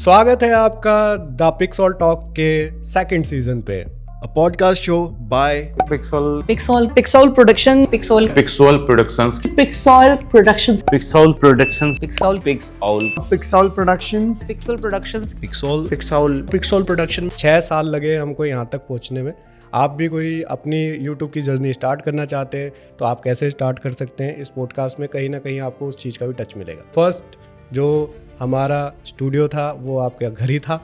स्वागत है आपका द पिक्सल टॉक के सेकंड सीजन पे। A podcast show by Pixel Production Pixel Productions Pixel Productions Pixel Productions Pixel pixel productions Pixel Productions pixel production 6 साल लगे हमको यहाँ तक पहुँचने में। आप भी कोई अपनी यूट्यूब की जर्नी स्टार्ट करना चाहते हैं तो आप कैसे स्टार्ट कर सकते हैं। इस पॉडकास्ट में कहीं ना कहीं आपको उस चीज़ का भी टच मिलेगा। फर्स्ट जो हमारा स्टूडियो था वो आपका घर ही था,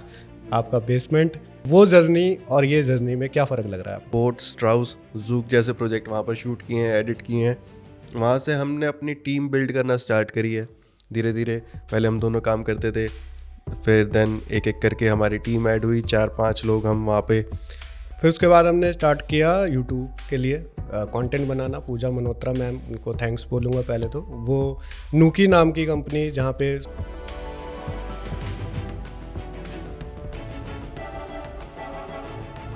आपका बेसमेंट। वो जर्नी और ये जर्नी में क्या फ़र्क लग रहा है आपको? बोट स्ट्राउस जूक जैसे प्रोजेक्ट वहाँ पर शूट किए हैं, एडिट किए हैं। वहाँ से हमने अपनी टीम बिल्ड करना स्टार्ट करी है धीरे धीरे। पहले हम दोनों काम करते थे, फिर देन एक एक करके हमारी टीम ऐड हुई, 4-5 लोग हम वहाँ पे। फिर उसके बाद हमने स्टार्ट किया यूट्यूब के लिए कंटेंट बनाना। पूजा मल्होत्रा मैम, उनको थैंक्स बोलूँगा पहले तो। वो नूकी नाम की कंपनी जहाँ पे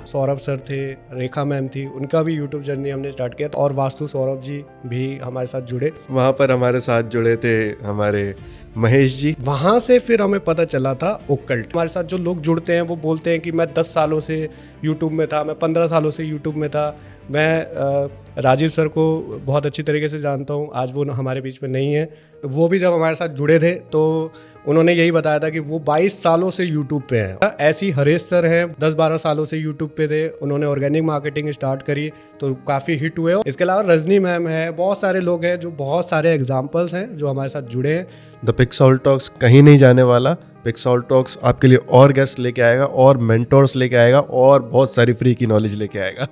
सौरभ सर थे, रेखा मैम थी, उनका भी यूट्यूब जर्नी हमने स्टार्ट किया। और वास्तु सौरभ जी भी हमारे साथ जुड़े। वहाँ पर हमारे साथ जुड़े थे हमारे महेश जी। वहाँ से फिर हमें पता चला था ओकल्ट। हमारे साथ जो लोग जुड़ते हैं वो बोलते हैं कि मैं 10 सालों से यूट्यूब में था, मैं 15 सालों से यूट्यूब में था। मैं राजीव सर को बहुत अच्छी तरीके से जानता हूँ, आज वो हमारे बीच में नहीं है। वो भी जब हमारे साथ जुड़े थे तो उन्होंने यही बताया था कि वो 22 सालों से यूट्यूब पे हैं। ऐसी हरेश सर हैं, 10-12 सालों से यूट्यूब पे थे। उन्होंने ऑर्गेनिक मार्केटिंग स्टार्ट करी तो काफ़ी हिट हुए। इसके अलावा रजनी मैम है, बहुत सारे लोग हैं जो बहुत सारे एग्जाम्पल्स हैं जो हमारे साथ जुड़े हैं। द पिक्सल टॉक्स कहीं नहीं जाने वाला। पिक्सल टॉक्स आपके लिए और गेस्ट लेके आएगा, और मेंटोर्स लेके आएगा, और बहुत सारी फ्री की नॉलेज लेके आएगा।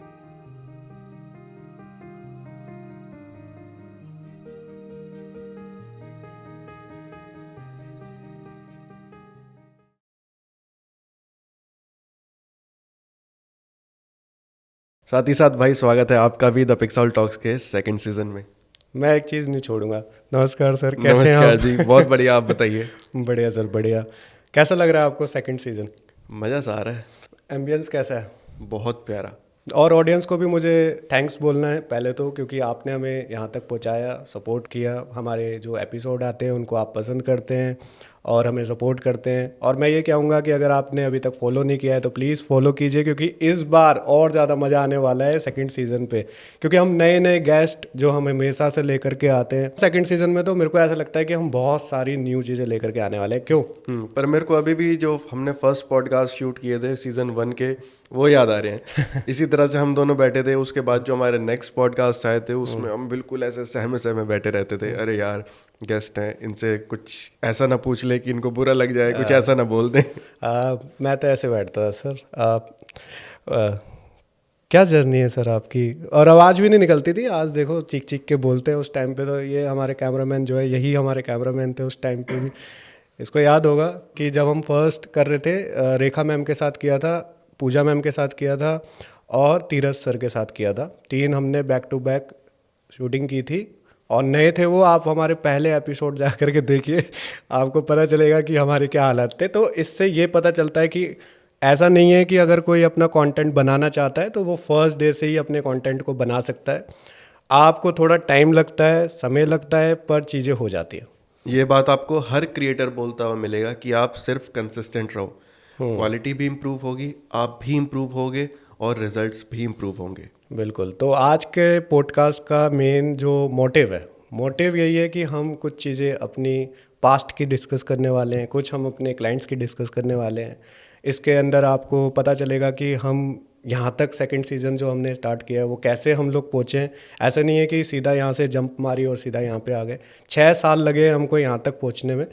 साथ ही साथ भाई स्वागत है आपका भी द पिक्सल टॉक्स के सेकंड सीजन में। मैं एक चीज़ नहीं छोड़ूंगा। नमस्कार सर, कैसे हैं नमस्कार आप? जी, बहुत बढ़िया। आप बताइए। बढ़िया सर, बढ़िया। कैसा लग रहा है आपको सेकंड सीजन? मज़ा सा आ रहा है, एम्बियंस कैसा है? बहुत प्यारा। और ऑडियंस को भी मुझे थैंक्स बोलना है पहले तो, क्योंकि आपने हमें यहाँ तक पहुँचाया, सपोर्ट किया। हमारे जो एपिसोड आते हैं उनको आप पसंद करते हैं और हमें सपोर्ट करते हैं। और मैं ये कहूँगा कि अगर आपने अभी तक फॉलो नहीं किया है तो प्लीज़ फॉलो कीजिए, क्योंकि इस बार और ज़्यादा मज़ा आने वाला है सेकंड सीज़न पे। क्योंकि हम नए नए गेस्ट जो हम हमेशा से लेकर के आते हैं सेकंड सीज़न में, तो मेरे को ऐसा लगता है कि हम बहुत सारी न्यू चीज़ें लेकर के आने वाले हैं। क्यों? पर मेरे को अभी भी जो हमने फर्स्ट पॉडकास्ट शूट किए थे सीजन 1 के, वो याद आ रहे हैं। इसी तरह से हम दोनों बैठे थे। उसके बाद जो हमारे नेक्स्ट पॉडकास्ट आए थे उसमें हम बिल्कुल ऐसे सहमे सहमे बैठे रहते थे। अरे यार, गेस्ट हैं, इनसे कुछ ऐसा ना पूछ ले कि इनको बुरा लग जाए, कुछ ऐसा ना बोल दें। मैं तो ऐसे बैठता था सर। क्या जर्नी है सर आपकी। और आवाज़ भी नहीं निकलती थी। आज देखो चीख चीख के बोलते हैं। उस टाइम पे तो ये हमारे कैमरामैन जो है, यही हमारे कैमरामैन थे उस टाइम पे भी। इसको याद होगा कि जब हम फर्स्ट कर रहे थे, रेखा मैम के साथ किया था, पूजा मैम के साथ किया था और तीरथ सर के साथ किया था। 3 हमने बैक टू बैक शूटिंग की थी और नए थे वो। आप हमारे पहले एपिसोड जा कर के देखिए, आपको पता चलेगा कि हमारे क्या हालात थे। तो इससे ये पता चलता है कि ऐसा नहीं है कि अगर कोई अपना कंटेंट बनाना चाहता है तो वो फर्स्ट डे से ही अपने कंटेंट को बना सकता है। आपको थोड़ा टाइम लगता है, समय लगता है, पर चीज़ें हो जाती है। ये बात आपको हर क्रिएटर बोलता हुआ मिलेगा कि आप सिर्फ कंसिस्टेंट रहो, क्वालिटी भी इम्प्रूव होगी, आप भी इम्प्रूव होगे और रिजल्ट्स भी इम्प्रूव होंगे। बिल्कुल। तो आज के पॉडकास्ट का मेन जो मोटिव यही है कि हम कुछ चीज़ें अपनी पास्ट की डिस्कस करने वाले हैं, कुछ हम अपने क्लाइंट्स की डिस्कस करने वाले हैं। इसके अंदर आपको पता चलेगा कि हम यहाँ तक सेकंड सीज़न जो हमने स्टार्ट किया है वो कैसे हम लोग पहुँचे हैं। ऐसा नहीं है कि सीधा यहाँ से जंप मारी और सीधा यहाँ पे आ गए। 6 साल लगे हमको यहाँ तक पहुँचने में।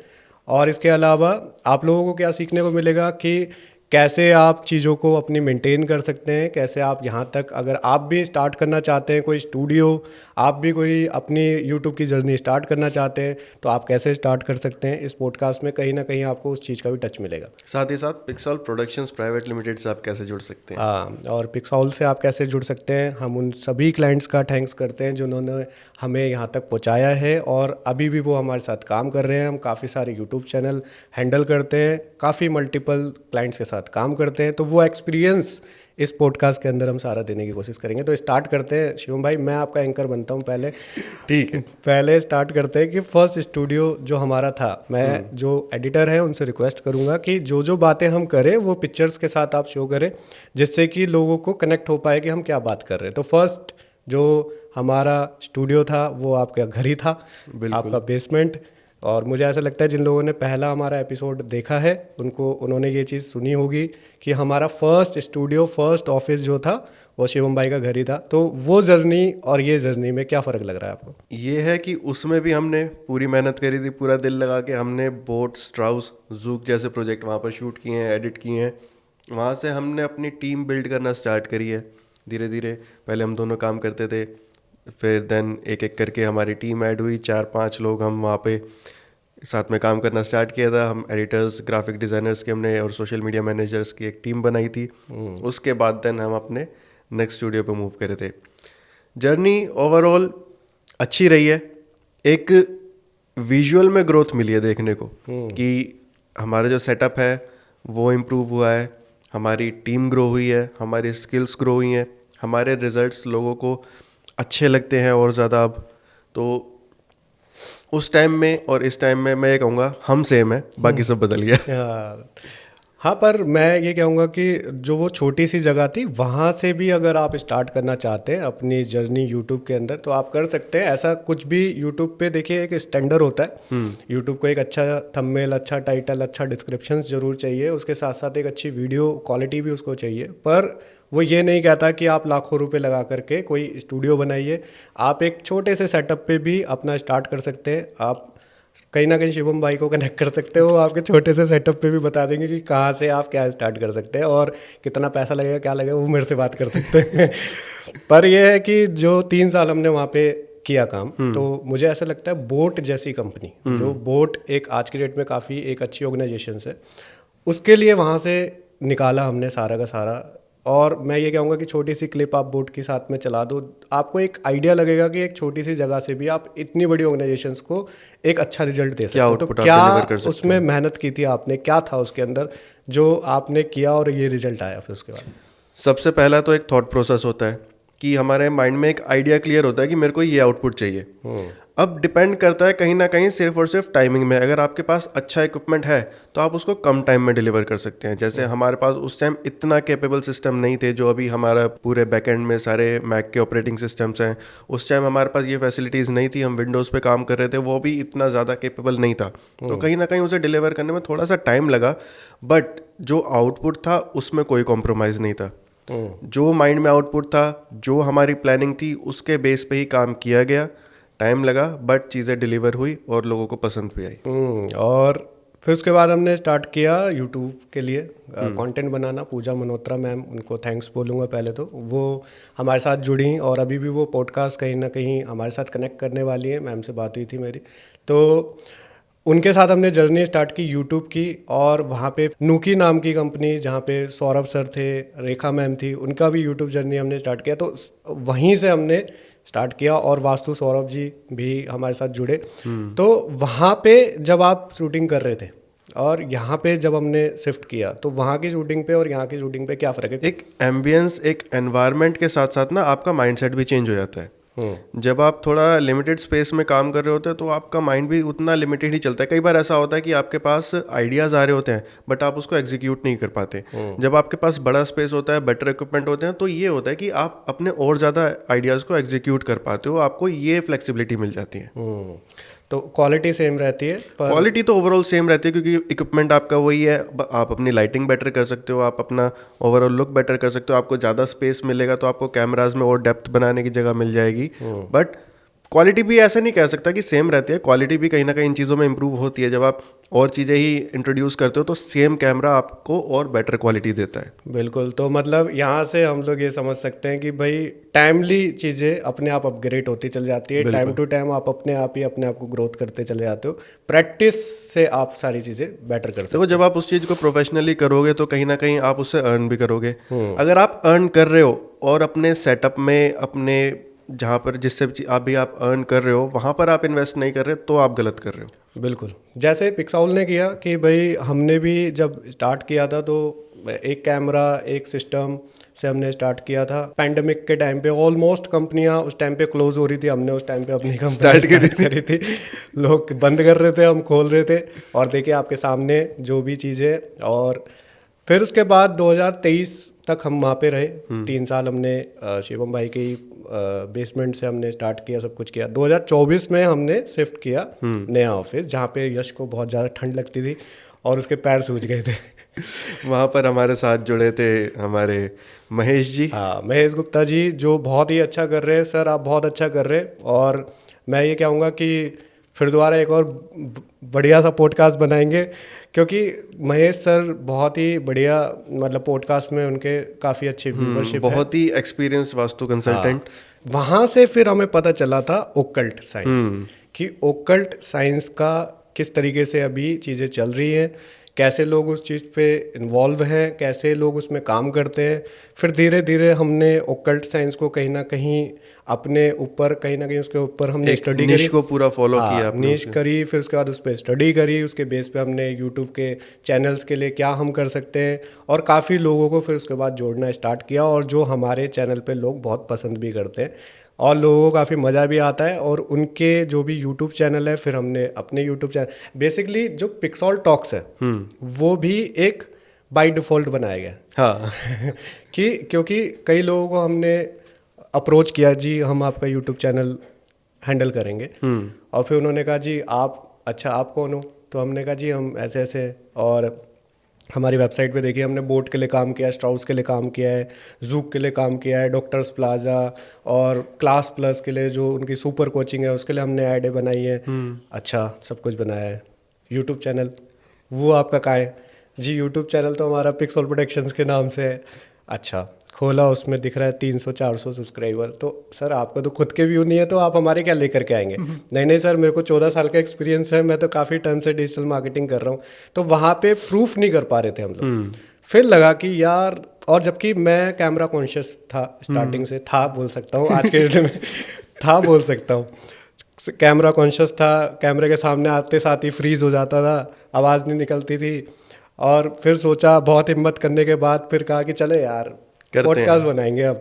और इसके अलावा आप लोगों को क्या सीखने को मिलेगा कि कैसे आप चीज़ों को अपनी मेंटेन कर सकते हैं, कैसे आप यहाँ तक, अगर आप भी स्टार्ट करना चाहते हैं कोई स्टूडियो, आप भी कोई अपनी यूट्यूब की जर्नी स्टार्ट करना चाहते हैं तो आप कैसे स्टार्ट कर सकते हैं। इस पॉडकास्ट में कहीं ना कहीं आपको उस चीज़ का भी टच मिलेगा। साथ ही साथ पिक्सल प्रोडक्शंस प्राइवेट लिमिटेड से आप कैसे जुड़ सकते हैं। हाँ, और पिक्सल से आप कैसे जुड़ सकते हैं। हम उन सभी क्लाइंट्स का थैंक्स करते हैं जिन्होंने हमें यहाँ तक पहुँचाया है और अभी भी वो हमारे साथ काम कर रहे हैं। हम काफ़ी सारे यूट्यूब चैनल हैंडल करते हैं, काफ़ी मल्टीपल क्लाइंट्स के साथ साथ काम करते हैं, तो वो एक्सपीरियंस इस पॉडकास्ट के अंदर हम सारा देने की कोशिश करेंगे। तो स्टार्ट करते हैं शिवम भाई, मैं आपका एंकर बनता हूँ पहले। ठीक है। पहले स्टार्ट करते हैं कि फर्स्ट स्टूडियो जो हमारा था, मैं जो एडिटर है उनसे रिक्वेस्ट करूंगा कि जो जो बातें हम करें वो पिक्चर्स के साथ आप शो करें, जिससे कि लोगों को कनेक्ट हो पाए कि हम क्या बात कर रहे हैं। तो फर्स्ट जो हमारा स्टूडियो था वो आपका घर ही था, आपका बेसमेंट। और मुझे ऐसा लगता है जिन लोगों ने पहला हमारा एपिसोड देखा है उन्होंने ये चीज़ सुनी होगी कि हमारा फर्स्ट स्टूडियो, फर्स्ट ऑफिस जो था वो शिवम भाई का घर ही था। तो वो जर्नी और ये जर्नी में क्या फ़र्क लग रहा है आपको? ये है कि उसमें भी हमने पूरी मेहनत करी थी, पूरा दिल लगा के हमने बोट, स्ट्राउस, जूक जैसे प्रोजेक्ट वहाँ पर शूट किए हैं, एडिट किए हैं। वहाँ से हमने अपनी टीम बिल्ड करना स्टार्ट करी है धीरे धीरे। पहले हम दोनों काम करते थे, फिर देन एक एक करके हमारी टीम ऐड हुई, 4-5 लोग हम वहाँ पे साथ में काम करना स्टार्ट किया था। हम एडिटर्स, ग्राफिक डिज़ाइनर्स के हमने और सोशल मीडिया मैनेजर्स की एक टीम बनाई थी। उसके बाद देन हम अपने नेक्स्ट स्टूडियो पे मूव करे थे। जर्नी ओवरऑल अच्छी रही है। एक विजुअल में ग्रोथ मिली है देखने को कि हमारा जो सेटअप है वो इम्प्रूव हुआ है, हमारी टीम ग्रो हुई है, हमारी स्किल्स ग्रो हुई हैं, हमारे रिजल्ट्स लोगों को अच्छे लगते हैं और ज़्यादा अब। तो उस टाइम में और इस टाइम में मैं ये कहूँगा हम सेम है, बाकी सब बदल गया। हाँ, पर मैं ये कहूँगा कि जो वो छोटी सी जगह थी वहाँ से भी अगर आप स्टार्ट करना चाहते हैं अपनी जर्नी यूट्यूब के अंदर तो आप कर सकते हैं। ऐसा कुछ भी यूट्यूब पे देखिए एक स्टैंडर्ड होता है। यूट्यूब को एक अच्छा थंबनेल, अच्छा टाइटल, अच्छा डिस्क्रिप्शन जरूर चाहिए, उसके साथ साथ एक अच्छी वीडियो क्वालिटी भी उसको चाहिए। पर वो ये नहीं कहता कि आप लाखों रुपए लगा करके कोई स्टूडियो बनाइए। आप एक छोटे से सेटअप पे भी अपना स्टार्ट कर सकते हैं। आप कहीं ना कहीं शिवम भाई को कनेक्ट कर सकते हो, आपके छोटे से सेटअप पे भी बता देंगे कि कहाँ से आप क्या स्टार्ट कर सकते हैं और कितना पैसा लगेगा, क्या लगेगा, वो मेरे से बात कर सकते हैं। पर यह है कि जो 3 साल हमने वहाँ पे किया काम, तो मुझे ऐसा लगता है बोट जैसी कंपनी, जो बोट एक आज की डेट में काफ़ी एक अच्छी ऑर्गेनाइजेशन है, उसके लिए वहाँ से निकाला हमने सारा का सारा। और मैं ये कहूँगा कि छोटी सी क्लिप आप बोट के साथ में चला दो, आपको एक आइडिया लगेगा कि एक छोटी सी जगह से भी आप इतनी बड़ी ऑर्गेनाइजेशंस को एक अच्छा रिजल्ट दे सकते हो। तो क्या उसमें मेहनत की थी आपने, क्या था उसके अंदर जो आपने किया और ये रिजल्ट आया फिर उसके बाद? सबसे पहला तो एक थॉट प्रोसेस होता है कि हमारे माइंड में एक आइडिया क्लियर होता है कि मेरे को ये आउटपुट चाहिए। अब डिपेंड करता है कहीं ना कहीं सिर्फ और सिर्फ टाइमिंग में। अगर आपके पास अच्छा इक्विपमेंट है तो आप उसको कम टाइम में डिलीवर कर सकते हैं। जैसे हमारे पास उस टाइम इतना कैपेबल सिस्टम नहीं थे जो अभी हमारा पूरे बैकएंड में सारे मैक के ऑपरेटिंग सिस्टम्स हैं। उस टाइम हमारे पास ये फैसिलिटीज़ नहीं थी, हम विंडोज़ पे काम कर रहे थे, वो भी इतना ज़्यादा कैपेबल नहीं था। तो कहीं ना कहीं उसे डिलीवर करने में थोड़ा सा टाइम लगा, बट जो आउटपुट था उसमें कोई कॉम्प्रोमाइज़ नहीं था। जो माइंड में आउटपुट था, जो हमारी प्लानिंग थी, उसके बेस पे ही काम किया गया। टाइम लगा बट चीज़ें डिलीवर हुई और लोगों को पसंद भी आई। और फिर उसके बाद हमने स्टार्ट किया यूट्यूब के लिए कंटेंट बनाना। पूजा मल्होत्रा मैम, उनको थैंक्स बोलूँगा पहले तो, वो हमारे साथ जुड़ी और अभी भी वो पॉडकास्ट कहीं ना कहीं हमारे साथ कनेक्ट करने वाली है। मैम से बात हुई थी मेरी, तो उनके साथ हमने जर्नी स्टार्ट की यूट्यूब की। और वहाँ पे नूकी नाम की कंपनी, जहाँ पे सौरभ सर थे, रेखा मैम थी, उनका भी यूट्यूब जर्नी हमने स्टार्ट किया। तो वहीं से हमने स्टार्ट किया और वास्तु सौरभ जी भी हमारे साथ जुड़े। तो वहाँ पे जब आप शूटिंग कर रहे थे और यहाँ पे जब हमने शिफ्ट किया, तो वहाँ की शूटिंग पे और यहाँ की शूटिंग पे क्या फ़र्क है? एक एम्बियंस, एक एनवायरनमेंट के साथ साथ ना आपका माइंडसेट भी चेंज हो जाता है। जब आप थोड़ा लिमिटेड स्पेस में काम कर रहे होते हैं तो आपका माइंड भी उतना लिमिटेड ही चलता है। कई बार ऐसा होता है कि आपके पास आइडियाज़ आ रहे होते हैं बट आप उसको एग्जीक्यूट नहीं कर पाते। जब आपके पास बड़ा स्पेस होता है, बेटर इक्विपमेंट होते हैं, तो ये होता है कि आप अपने और ज़्यादा आइडियाज़ को एग्जीक्यूट कर पाते हो, आपको ये फ्लेक्सिबिलिटी मिल जाती है। तो क्वालिटी सेम रहती है, पर क्वालिटी तो ओवरऑल सेम रहती है क्योंकि इक्विपमेंट आपका वही है। आप अपनी लाइटिंग बेटर कर सकते हो, आप अपना ओवरऑल लुक बेटर कर सकते हो, आपको ज़्यादा स्पेस मिलेगा तो आपको कैमराज में और डेप्थ बनाने की जगह मिल जाएगी। बट क्वालिटी भी ऐसा नहीं कह सकता कि सेम रहती है, क्वालिटी भी कहीं ना कहीं इन चीज़ों में इंप्रूव होती है। जब आप और चीज़ें ही इंट्रोड्यूस करते हो तो सेम कैमरा आपको और बेटर क्वालिटी देता है। बिल्कुल। तो मतलब यहाँ से हम लोग ये समझ सकते हैं कि भाई टाइमली चीज़ें अपने आप अपग्रेड होती चली जाती है, टाइम टू टाइम आप अपने आप को ग्रोथ करते चले जाते हो। प्रैक्टिस से आप सारी चीज़ें बेटर कर सकते हो। देखो, जब आप उस चीज़ को प्रोफेशनली करोगे तो कहीं ना कहीं आप उससे अर्न भी करोगे। अगर आप अर्न कर रहे हो और अपने सेटअप में, अपने जहाँ पर जिससे अभी आप अर्न कर रहे हो वहाँ पर आप इन्वेस्ट नहीं कर रहे तो आप गलत कर रहे हो। बिल्कुल। जैसे पिक्साउल ने किया कि भाई हमने भी जब स्टार्ट किया था तो एक कैमरा एक सिस्टम से हमने स्टार्ट किया था। पैंडेमिक के टाइम पे ऑलमोस्ट कंपनियां उस टाइम पे क्लोज हो रही थी, हमने उस टाइम पे अपनी कंपनी स्टार्ट करी थी। लोग बंद कर रहे थे, हम खोल रहे थे, और देखिए आपके सामने जो भी चीज़ें। और फिर उसके बाद 2023 तक हम वहाँ पे रहे। 3 साल हमने शिवम भाई के बेसमेंट से हमने स्टार्ट किया, सब कुछ किया। 2024 में हमने शिफ्ट किया नया ऑफिस, जहाँ पे यश को बहुत ज़्यादा ठंड लगती थी और उसके पैर सूज गए थे। वहाँ पर हमारे साथ जुड़े थे हमारे महेश जी। हाँ, महेश गुप्ता जी, जो बहुत ही अच्छा कर रहे हैं। सर आप बहुत अच्छा कर रहे हैं, और मैं ये कहूँगा कि फिर दोबारा एक और बढ़िया सा पॉडकास्ट बनाएंगे, क्योंकि महेश सर बहुत ही बढ़िया, मतलब पॉडकास्ट में उनके काफ़ी अच्छी व्यूवरशिप है। बहुत ही एक्सपीरियंस वास्तु कंसल्टेंट। वहाँ से फिर हमें पता चला था ओकल्ट साइंस, कि ओकल्ट साइंस का किस तरीके से अभी चीज़ें चल रही हैं, कैसे लोग उस चीज़ पे इन्वॉल्व हैं, कैसे लोग उसमें काम करते हैं। फिर धीरे धीरे हमने ओकल्ट साइंस को कहीं ना कहीं अपने ऊपर, कहीं ना कहीं उसके ऊपर हमने स्टडी करी, को पूरा फॉलो किया आपने नीश करी। फिर उसके बाद उस पर स्टडी करी, उसके बेस पे हमने यूट्यूब के चैनल्स के लिए क्या हम कर सकते हैं, और काफ़ी लोगों को फिर उसके बाद जोड़ना स्टार्ट किया, और जो हमारे चैनल पे लोग बहुत पसंद भी करते हैं और लोगों को काफ़ी मज़ा भी आता है। और उनके जो भी यूट्यूब चैनल है, फिर हमने अपने यूट्यूब चैनल, बेसिकली जो पिक्सॉल टॉक्स है वो भी एक बाय डिफ़ॉल्ट बनाया गया। हाँ कि क्योंकि कई लोगों को हमने अप्रोच किया, जी हम आपका यूट्यूब चैनल हैंडल करेंगे, और फिर उन्होंने कहा जी आप, अच्छा आप कौन हो? तो हमने कहा जी हम ऐसे ऐसे हैं। और हमारी वेबसाइट पे देखिए, हमने बोट के लिए काम किया है, स्ट्राउस के लिए काम किया है, जूक के लिए काम किया है, डॉक्टर्स प्लाजा और क्लास प्लस के लिए जो उनकी सुपर कोचिंग है उसके लिए हमने ऐडें बनाई है। अच्छा, सब कुछ बनाया है। यूट्यूब चैनल वो आपका कहाँ है? जी यूट्यूब चैनल तो हमारा पिक्सल प्रोडक्शंस के नाम से है। अच्छा, खोला, उसमें दिख रहा है 300-400 सब्सक्राइबर। तो सर आपका तो खुद के व्यू नहीं है, तो आप हमारे क्या लेकर के आएंगे? नहीं सर, मेरे को 14 साल का एक्सपीरियंस है, मैं तो काफ़ी टाइम से डिजिटल मार्केटिंग कर रहा हूँ। तो वहाँ पे प्रूफ नहीं कर पा रहे थे हम लोग। फिर लगा कि यार, और जबकि मैं कैमरा कॉन्शियस था स्टार्टिंग से, था बोल सकता हूँ, आज के डेट में था बोल सकता हूँ, कैमरा कॉन्शियस था। कैमरे के सामने आते साथ ही फ्रीज हो जाता था, आवाज़ नहीं निकलती थी। और फिर सोचा, बहुत हिम्मत करने के बाद फिर कहा कि चले यार पॉडकास्ट बनाएंगे अब,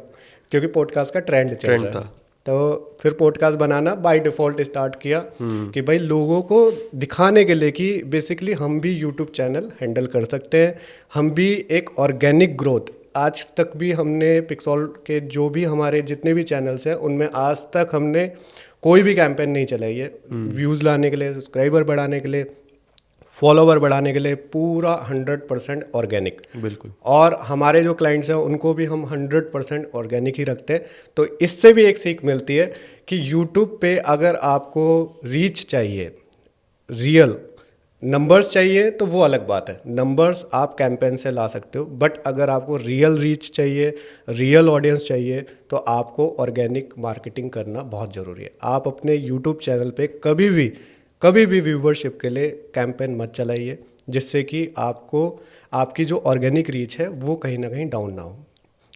क्योंकि पॉडकास्ट का ट्रेंड चल रहा था। तो फिर podcast banana by default start किया, कि भाई लोगों को दिखाने के लिए कि बेसिकली हम भी यूट्यूब चैनल हैंडल कर सकते हैं, हम भी एक ऑर्गेनिक ग्रोथ। आज तक भी हमने पिक्सॉल के जो भी हमारे जितने भी चैनल्स हैं उनमें आज तक हमने कोई भी कैंपेन नहीं चलाई है व्यूज़ लाने के लिए, सब्सक्राइबर बढ़ाने के लिए, फॉलोवर बढ़ाने के लिए। पूरा 100% ऑर्गेनिक। बिल्कुल। और हमारे जो क्लाइंट्स हैं उनको भी हम 100% ऑर्गेनिक ही रखते हैं। तो इससे भी एक सीख मिलती है कि यूट्यूब पे अगर आपको रीच चाहिए, रियल नंबर्स चाहिए, तो वो अलग बात है, नंबर्स आप कैंपेन से ला सकते हो। बट अगर आपको रियल रीच चाहिए, रियल ऑडियंस चाहिए, तो आपको ऑर्गेनिक मार्केटिंग करना बहुत ज़रूरी है। आप अपने यूट्यूब चैनल पे कभी भी व्यूवरशिप के लिए कैंपेन मत चलाइए, जिससे कि आपको आपकी जो ऑर्गेनिक रीच है वो कहीं ना कहीं डाउन ना हो।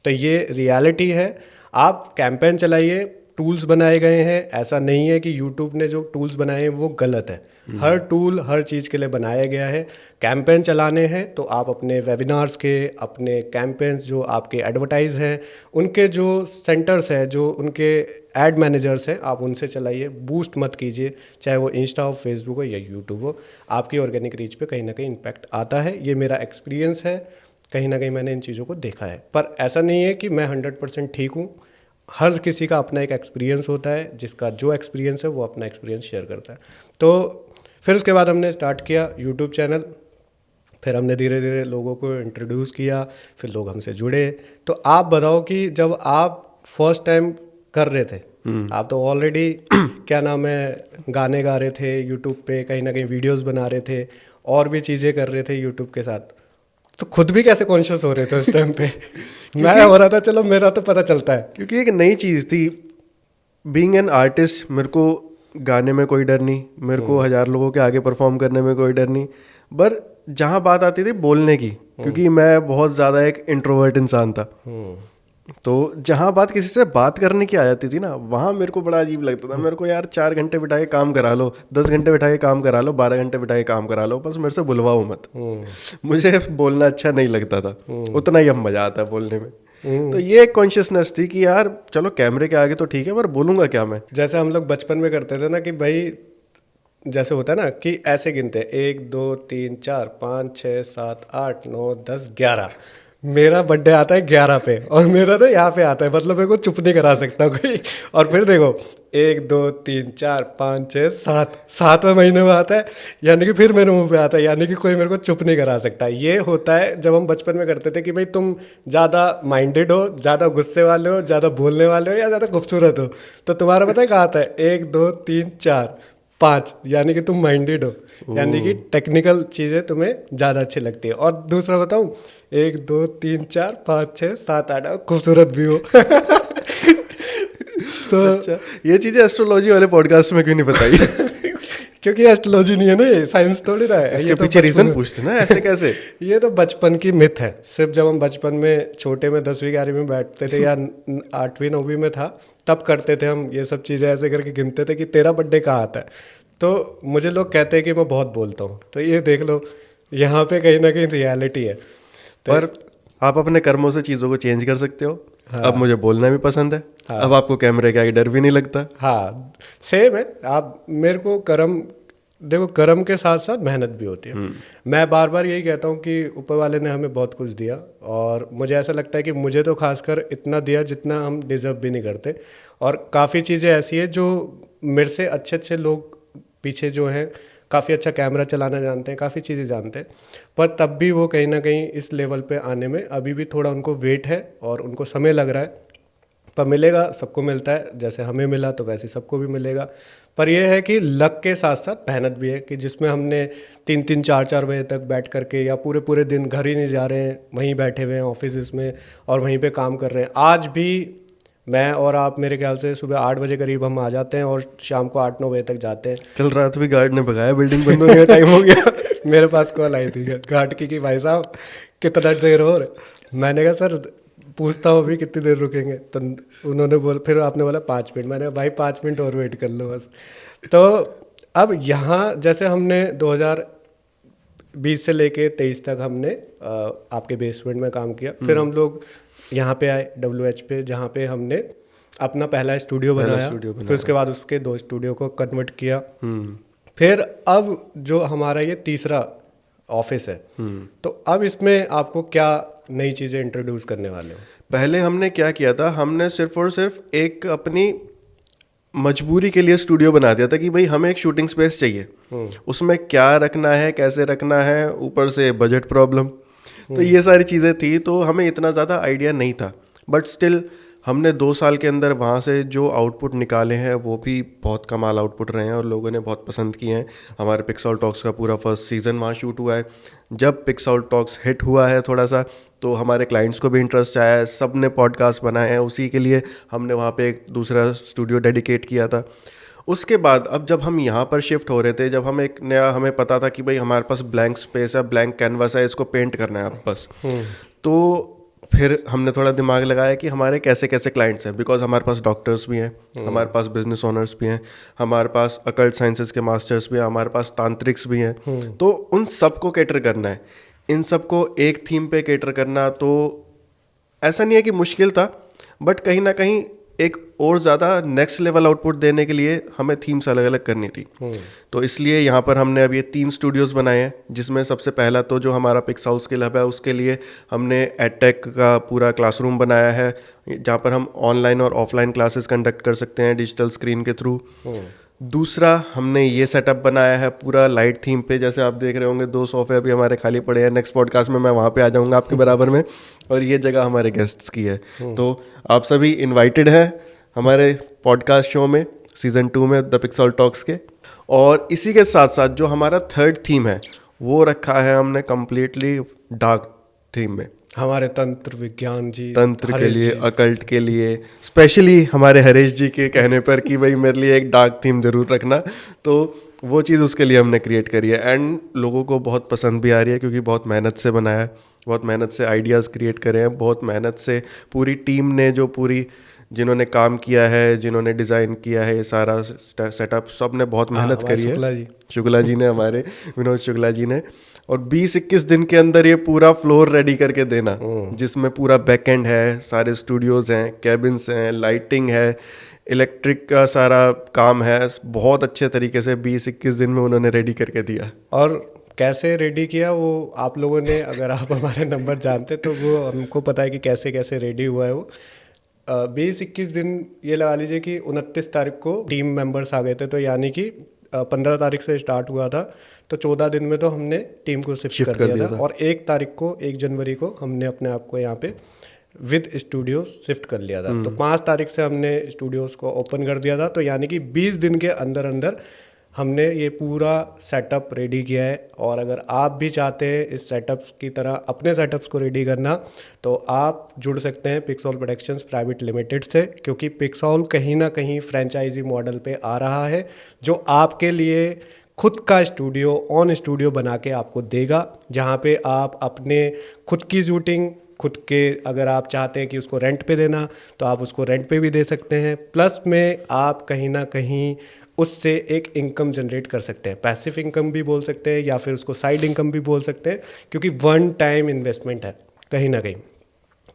तो ये रियलिटी है। आप कैंपेन चलाइए, टूल्स बनाए गए हैं, ऐसा नहीं है कि यूट्यूब ने जो टूल्स बनाए हैं वो गलत है। हर टूल हर चीज़ के लिए बनाया गया है। कैंपेन चलाने हैं तो आप अपने वेबिनार्स के, अपने कैंपेन्स जो आपके एडवर्टाइज हैं, उनके जो सेंटर्स हैं, जो उनके एड मैनेजर्स हैं, आप उनसे चलाइए, बूस्ट मत कीजिए। चाहे वो इंस्टा हो, फेसबुक हो या यूट्यूब हो, आपकी ऑर्गेनिक रीच पे कहीं ना कहीं इम्पैक्ट आता है। ये मेरा एक्सपीरियंस है, कहीं ना कहीं मैंने इन चीज़ों को देखा है। पर ऐसा नहीं है कि मैं 100% ठीक हूँ। हर किसी का अपना एक एक्सपीरियंस होता है, जिसका जो एक्सपीरियंस है वो अपना एक्सपीरियंस शेयर करता है। तो फिर उसके बाद हमने स्टार्ट किया यूट्यूब चैनल। फिर हमने धीरे धीरे लोगों को इंट्रोड्यूस किया, फिर लोग हमसे जुड़े। तो आप बताओ कि जब आप फर्स्ट टाइम कर रहे थे, आप तो ऑलरेडी क्या नाम है, गाने गा रहे थे यूट्यूब पे, कहीं ना कहीं वीडियोस बना रहे थे, और भी चीज़ें कर रहे थे यूट्यूब के साथ। तो खुद भी कैसे कॉन्शियस हो रहे थे उस टाइम पे? मैं हो रहा था, चलो मेरा तो पता चलता है, क्योंकि एक नई चीज़ थी। बीइंग एन आर्टिस्ट, मेरे को गाने में कोई डर नहीं, मेरे को 1000 लोगों के आगे परफॉर्म करने में कोई डर नहीं। पर जहाँ बात आती थी बोलने की, क्योंकि मैं बहुत ज़्यादा एक इंट्रोवर्ट इंसान था, तो जहाँ बात किसी से बात करने की आ जाती थी ना, वहाँ मेरे को बड़ा अजीब लगता था। मेरे को यार 4 घंटे बिठा के काम करा लो, 10 घंटे बिठा के काम करा लो, 12 घंटे बिठा के काम करा लो, बस मेरे से बुलवाओ मत। मुझे बोलना अच्छा नहीं लगता था, उतना ही अब मजा आता है बोलने में। तो ये एक कॉन्शियसनेस थी कि यार चलो कैमरे के आगे तो ठीक है, पर बोलूंगा क्या मैं। जैसे हम लोग बचपन में करते थे ना कि भाई जैसे होता है ना कि ऐसे गिनते हैं 1 2 3 4 5 6 7 8 9 10 11। मेरा बर्थडे आता है 11 पे और मेरा तो यहाँ पे आता है, मतलब मेरे को चुप नहीं करा सकता कोई। और फिर देखो 1 2 3 4 5 6 7 7वें महीने में आता है, यानी कि फिर मेरे मुंह पे आता है, यानी कि कोई मेरे को चुप नहीं करा सकता। ये होता है जब हम बचपन में करते थे कि भाई तुम ज़्यादा माइंडेड हो, ज़्यादा गुस्से वाले हो, ज़्यादा बोलने वाले हो या ज़्यादा खूबसूरत हो, तो तुम्हारा पता है कहाँ आता है 1 2 3 4 5, यानी कि तुम माइंडेड हो, यानी कि टेक्निकल चीज़ें तुम्हें ज़्यादा अच्छी लगती है। और दूसरा बताऊँ 1 2 3 4 5 6 7 8 खूबसूरत भी हो। तो अच्छा, ये चीजें एस्ट्रोलॉजी वाले पॉडकास्ट में क्यों नहीं बताई? क्योंकि एस्ट्रोलॉजी नहीं है ना, ये साइंस थोड़ी ना है। इसके ये तो पीछे रीजन बचपन- पूछते ना, ऐसे कैसे? ये तो बचपन की मिथ है। सिर्फ जब हम बचपन में छोटे में 10वीं 11वीं में बैठते थे या 8वीं 9वीं में था तब करते थे हम ये सब चीज़ें, ऐसे करके गिनते थे कि तेरा बर्थडे कहाँ आता है। तो मुझे लोग कहते हैं कि मैं बहुत बोलता हूँ, तो ये देख लो यहाँ पे कहीं ना कहीं रियलिटी है। पर आप अपने कर्मों से चीजों को चेंज कर सकते हो। अब मुझे बोलना भी पसंद है, अब आपको कैमरे का डर भी नहीं लगता। हाँ सेम है। आप मेरे को कर्म देखो, कर्म के साथ साथ मेहनत भी होती है। मैं बार बार यही कहता हूँ कि ऊपर वाले ने हमें बहुत कुछ दिया और मुझे ऐसा लगता है कि मुझे तो खासकर इतना दिया जितना हम डिजर्व भी नहीं करते। और काफ़ी चीज़ें ऐसी है जो मेरे से अच्छे अच्छे लोग पीछे जो हैं काफ़ी अच्छा कैमरा चलाना जानते हैं, काफ़ी चीज़ें जानते हैं, पर तब भी वो कहीं ना कहीं इस लेवल पे आने में अभी भी थोड़ा उनको वेट है और उनको समय लग रहा है। पर मिलेगा, सबको मिलता है, जैसे हमें मिला तो वैसे सबको भी मिलेगा। पर यह है कि लक के साथ साथ मेहनत भी है कि जिसमें हमने 3 4 4 बजे तक बैठ करके या पूरे पूरे दिन घर ही नहीं जा रहे हैं, वहीं बैठे हुए हैं ऑफिस में और वहीं पे काम कर रहे हैं। आज भी मैं और आप मेरे ख्याल से सुबह 8 बजे करीब हम आ जाते हैं और शाम को 8 9 बजे तक जाते हैं। कल रात भी गार्ड ने भगाया, बिल्डिंग बंद होने का टाइम हो गया। मेरे पास कॉल आई थी घाट की कि भाई साहब कितना देर हो रहे। मैंने कहा सर पूछता हूँ अभी कितनी देर रुकेंगे, तो उन्होंने बोला, फिर आपने बोला 5 मिनट। मैंने कहा भाई 5 मिनट और वेट कर लो बस। तो अब यहाँ जैसे हमने 2020 से लेके 23 तक हमने आपके बेसमेंट में काम किया, फिर हम लोग यहाँ पे आए WH पे, जहाँ पे हमने अपना पहला स्टूडियो बनाया, फिर उसके बाद उसके 2 स्टूडियो को कन्वर्ट किया। फिर अब जो हमारा ये तीसरा ऑफिस है, तो अब इसमें आपको क्या नई चीज़ें इंट्रोड्यूस करने वाले हो? पहले हमने क्या किया था, हमने सिर्फ और सिर्फ एक अपनी मजबूरी के लिए स्टूडियो बना दिया था कि भाई हमें एक शूटिंग स्पेस चाहिए। उसमें क्या रखना है, कैसे रखना है, ऊपर से बजट प्रॉब्लम, तो ये सारी चीज़ें थी, तो हमें इतना ज़्यादा आइडिया नहीं था। बट स्टिल हमने 2 साल के अंदर वहाँ से जो आउटपुट निकाले हैं वो भी बहुत कमाल आउटपुट रहे हैं और लोगों ने बहुत पसंद किए हैं। हमारे पिक्सल टॉक्स का पूरा फर्स्ट सीज़न वहाँ शूट हुआ है। जब पिक्सल टॉक्स हिट हुआ है थोड़ा सा, तो हमारे क्लाइंट्स को भी इंटरेस्ट आया है, सब ने पॉडकास्ट बनाए हैं, उसी के लिए हमने वहाँ पे एक दूसरा स्टूडियो डेडिकेट किया था। उसके बाद अब जब हम यहाँ पर शिफ्ट हो रहे थे, जब हम एक नया, हमें पता था कि भाई हमारे पास ब्लैंक स्पेस है, ब्लैंक कैनवास है, इसको पेंट करना है अब बस। तो फिर हमने थोड़ा दिमाग लगाया कि हमारे कैसे कैसे क्लाइंट्स हैं, बिकॉज हमारे पास डॉक्टर्स भी हैं, हमारे पास बिजनेस ओनर्स भी हैं, हमारे पास अकल्ट साइंसेस के मास्टर्स भी हैं, हमारे पास तांत्रिक्स भी हैं। तो उन सबको कैटर करना है, इन सबको एक थीम पे कैटर करना, तो ऐसा नहीं है कि मुश्किल था, बट कहीं ना कहीं एक और ज़्यादा नेक्स्ट लेवल आउटपुट देने के लिए हमें थीम्स अलग अलग करनी थी। तो इसलिए यहाँ पर हमने अब ये 3 स्टूडियोज़ बनाए हैं, जिसमें सबसे पहला तो जो हमारा पिक्स हाउस के हब है, उसके लिए हमने एडटेक का पूरा क्लासरूम बनाया है, जहाँ पर हम ऑनलाइन और ऑफलाइन क्लासेस कंडक्ट कर सकते हैं डिजिटल स्क्रीन के थ्रू। दूसरा हमने ये सेटअप बनाया है पूरा लाइट थीम पे, जैसे आप देख रहे होंगे 2 सोफे अभी हमारे खाली पड़े हैं, नेक्स्ट पॉडकास्ट में मैं वहाँ पे आ जाऊँगा आपके बराबर में, और ये जगह हमारे गेस्ट्स की है। तो आप सभी इनवाइटेड हैं हमारे पॉडकास्ट शो में, सीज़न 2 में, द पिक्सल टॉक्स के। और इसी के साथ साथ जो हमारा 3rd थीम है वो रखा है हमने कम्प्लीटली डार्क थीम में, हमारे तंत्र विज्ञान जी, तंत्र के लिए, अकल्ट के लिए, स्पेशली हमारे हरीश जी के कहने पर कि भाई मेरे लिए एक डार्क थीम जरूर रखना, तो वो चीज़ उसके लिए हमने क्रिएट करी है। एंड लोगों को बहुत पसंद भी आ रही है क्योंकि बहुत मेहनत से बनाया है, बहुत मेहनत से आइडियाज़ क्रिएट करे हैं, बहुत मेहनत से पूरी टीम ने जो पूरी जिन्होंने काम किया है, जिन्होंने डिज़ाइन किया है, ये सारा सेटअप सब ने बहुत मेहनत हमारे करी है। शुक्ला जी। शुक्ला जी ने, हमारे विनोद शुक्ला जी ने, और 20-21 दिन के अंदर ये पूरा फ्लोर रेडी करके देना, जिसमें पूरा बैकएंड है, सारे स्टूडियोज हैं, कैबिन्स हैं, लाइटिंग है, इलेक्ट्रिक का सारा काम है, बहुत अच्छे तरीके से 20-21 दिन में उन्होंने रेडी करके दिया। और कैसे रेडी किया वो आप लोगों ने, अगर आप हमारे नंबर जानते तो वो हमको पता है कि कैसे कैसे रेडी हुआ है वो। 20-21 दिन ये लगा लीजिए कि 29 तारीख को टीम मेंबर्स आ गए थे, तो यानी कि 15 तारीख से स्टार्ट हुआ था, तो 14 दिन में तो हमने टीम को शिफ्ट कर दिया था। और 1 तारीख को, 1 जनवरी को हमने अपने आप को यहाँ पे विद स्टूडियोज शिफ्ट कर लिया था। तो 5 तारीख से हमने स्टूडियोज़ को ओपन कर दिया था, तो यानी कि 20 दिन के अंदर अंदर हमने ये पूरा सेटअप रेडी किया है। और अगर आप भी चाहते हैं इस सेटअप्स की तरह अपने सेटअप्स को रेडी करना, तो आप जुड़ सकते हैं पिक्सॉल प्रोडक्शंस प्राइवेट लिमिटेड से, क्योंकि पिक्सॉल कहीं ना कहीं फ्रेंचाइजी मॉडल पे आ रहा है, जो आपके लिए खुद का स्टूडियो, ऑन स्टूडियो बना के आपको देगा, जहाँ पे आप अपने खुद की शूटिंग खुद के, अगर आप चाहते हैं कि उसको रेंट पे देना तो आप उसको रेंट पे भी दे सकते हैं। प्लस में आप कहीं ना कहीं उससे एक इनकम जनरेट कर सकते हैं, पैसिव इनकम भी बोल सकते हैं या फिर उसको साइड इनकम भी बोल सकते हैं, क्योंकि वन टाइम इन्वेस्टमेंट है कहीं ना कहीं।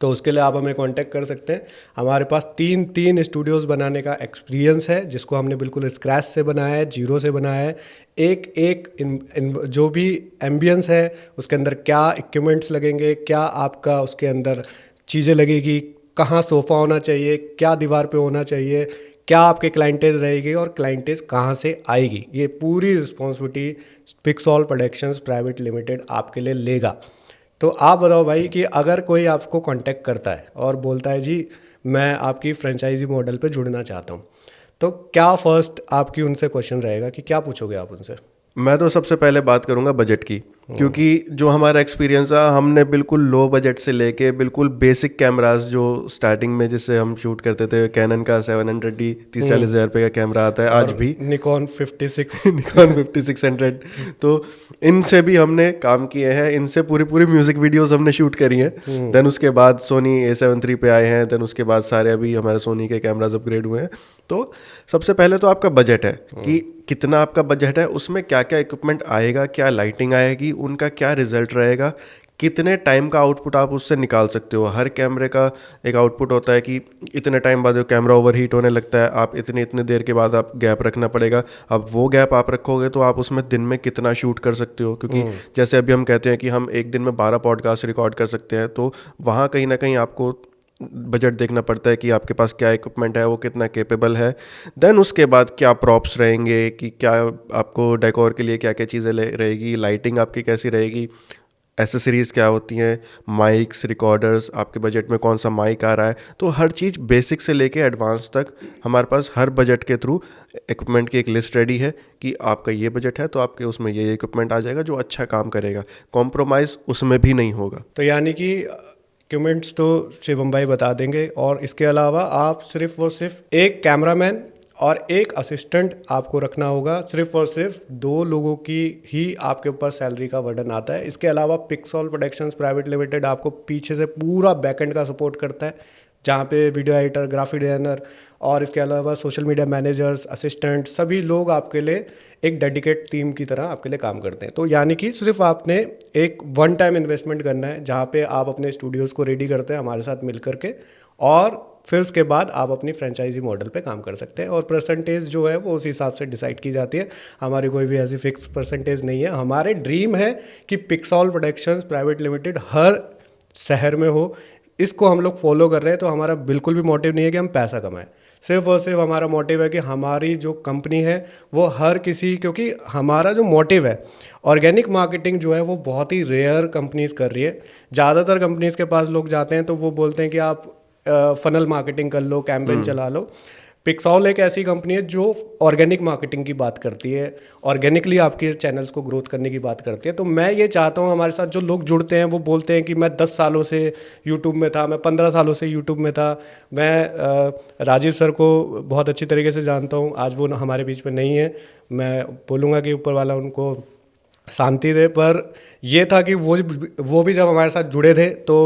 तो उसके लिए आप हमें कांटेक्ट कर सकते हैं। हमारे पास तीन स्टूडियोज़ बनाने का एक्सपीरियंस है, जिसको हमने बिल्कुल स्क्रैच से बनाया है, जीरो से बनाया है। एक जो भी एम्बियंस है उसके अंदर क्या इक्विपमेंट्स लगेंगे, क्या आपका उसके अंदर चीज़ें लगेगी, कहाँ सोफ़ा होना चाहिए, क्या दीवार पे होना चाहिए, क्या आपके क्लाइंटेज रहेगी और क्लाइंटेज कहाँ से आएगी, ये पूरी रिस्पॉन्सिबिलिटी पिक्सॉल प्रोडक्शंस प्राइवेट लिमिटेड आपके लिए लेगा। तो आप बताओ भाई कि अगर कोई आपको कांटेक्ट करता है और बोलता है जी मैं आपकी फ्रेंचाइजी मॉडल पे जुड़ना चाहता हूँ, तो क्या फर्स्ट आपकी उनसे क्वेश्चन रहेगा कि क्या पूछोगे आप उनसे? मैं तो सबसे पहले बात करूंगा बजट की, क्योंकि जो हमारा एक्सपीरियंस है, हमने बिल्कुल लो बजट से लेके बिल्कुल बेसिक कैमरास जो स्टार्टिंग में जिससे हम शूट करते थे, कैनन का 700D 30-40 हज़ार रुपये का कैमरा आता है आज भी, निकॉन 56 निकॉन 5600, तो इनसे भी हमने काम किए हैं, इनसे पूरी म्यूजिक वीडियोस हमने शूट करी हैं। देन उसके बाद सोनी A7 III पे आए हैं, देन उसके बाद सारे अभी हमारे सोनी के कैमराज अपग्रेड हुए हैं। तो सबसे पहले तो आपका बजट है कि कितना आपका बजट है, उसमें क्या क्या इक्विपमेंट आएगा, क्या लाइटिंग आएगी, उनका क्या रिजल्ट रहेगा, कितने टाइम का आउटपुट आप उससे निकाल सकते हो। हर कैमरे का एक आउटपुट होता है कि इतने टाइम बाद जो कैमरा ओवरहीट होने लगता है, आप इतने देर के बाद आप गैप रखना पड़ेगा। अब वो गैप आप रखोगे तो आप उसमें दिन में कितना शूट कर सकते हो, क्योंकि जैसे अभी हम कहते हैं कि हम एक दिन में 12 पॉडकास्ट रिकॉर्ड कर सकते हैं, तो वहाँ कहीं ना कहीं आपको बजट देखना पड़ता है कि आपके पास क्या इक्विपमेंट है, वो कितना कैपेबल है। देन उसके बाद क्या प्रॉप्स रहेंगे, कि क्या आपको डेकोर के लिए क्या क्या चीज़ें रहेगी, लाइटिंग आपकी कैसी रहेगी, एसेसरीज़ क्या होती हैं, माइक्स, रिकॉर्डर्स, आपके बजट में कौन सा माइक आ रहा है। तो हर चीज़ बेसिक से लेके एडवांस तक हमारे पास हर बजट के थ्रू इक्विपमेंट की एक लिस्ट रेडी है कि आपका ये बजट है तो आपके उसमें ये इक्विपमेंट आ जाएगा जो अच्छा काम करेगा, कॉम्प्रोमाइज़ उसमें भी नहीं होगा। तो यानी कि इक्विपमेंट्स तो शिवम भाई बता देंगे, और इसके अलावा आप सिर्फ और सिर्फ एक कैमरामैन और एक असिस्टेंट आपको रखना होगा। सिर्फ और सिर्फ 2 लोगों की ही आपके ऊपर सैलरी का बर्डन आता है। इसके अलावा पिक्सॉल प्रोडक्शंस प्राइवेट लिमिटेड आपको पीछे से पूरा बैकएंड का सपोर्ट करता है, जहाँ पे वीडियो एडिटर, ग्राफिक डिज़ाइनर और इसके अलावा सोशल मीडिया मैनेजर्स, असिस्टेंट, सभी लोग आपके लिए एक डेडिकेट टीम की तरह आपके लिए काम करते हैं। तो यानी कि सिर्फ आपने एक वन टाइम इन्वेस्टमेंट करना है, जहाँ पे आप अपने स्टूडियोज़ को रेडी करते हैं हमारे साथ मिल करके, और फिर उसके बाद आप अपनी फ्रेंचाइजी मॉडल पे काम कर सकते हैं। और परसेंटेज जो है वो उस हिसाब से डिसाइड की जाती है, हमारी कोई भी ऐसी फिक्स परसेंटेज नहीं है। हमारे ड्रीम है कि पिक्सॉल प्रोडक्शंस प्राइवेट लिमिटेड हर शहर में हो। इसको हम लोग फॉलो कर रहे हैं, तो हमारा बिल्कुल भी मोटिव नहीं है कि हम पैसा कमाएं। सिर्फ और सिर्फ हमारा मोटिव है कि हमारी जो कंपनी है वो हर किसी, क्योंकि हमारा जो मोटिव है, ऑर्गेनिक मार्केटिंग जो है वो बहुत ही रेयर कंपनीज कर रही है। ज़्यादातर कंपनीज के पास लोग जाते हैं तो वो बोलते हैं कि आप फनल मार्केटिंग कर लो, कैंपेन चला लो। पिक्सॉल एक ऐसी कंपनी है जो ऑर्गेनिक मार्केटिंग की बात करती है, ऑर्गेनिकली आपके चैनल्स को ग्रोथ करने की बात करती है। तो मैं ये चाहता हूँ हमारे साथ जो लोग जुड़ते हैं वो बोलते हैं कि मैं 10 सालों से यूट्यूब में था, मैं 15 सालों से यूट्यूब में था, मैं राजीव सर को बहुत अच्छी तरीके से जानता हूँ, आज वो हमारे बीच में नहीं है। मैं बोलूँगा कि ऊपर वाला उनको शांति थे। पर ये था कि वो भी जब हमारे साथ जुड़े थे तो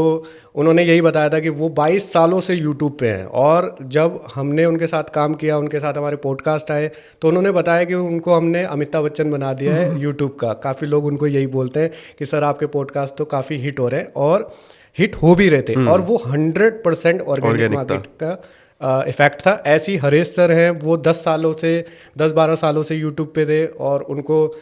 उन्होंने यही बताया था कि वो 22 सालों से यूट्यूब पे हैं, और जब हमने उनके साथ काम किया, उनके साथ हमारे पॉडकास्ट आए, तो उन्होंने बताया कि उनको हमने अमिताभ बच्चन बना दिया है यूट्यूब का। काफ़ी लोग उनको यही बोलते हैं कि सर आपके पॉडकास्ट तो काफ़ी हिट हो रहे हैं, और हिट हो भी रहे थे, और वो 100% ऑर्गेनिक मार्केट का इफेक्ट था। ऐसे ही हरेश सर हैं, वो 10-12 सालों से यूट्यूब पे थे, और उनको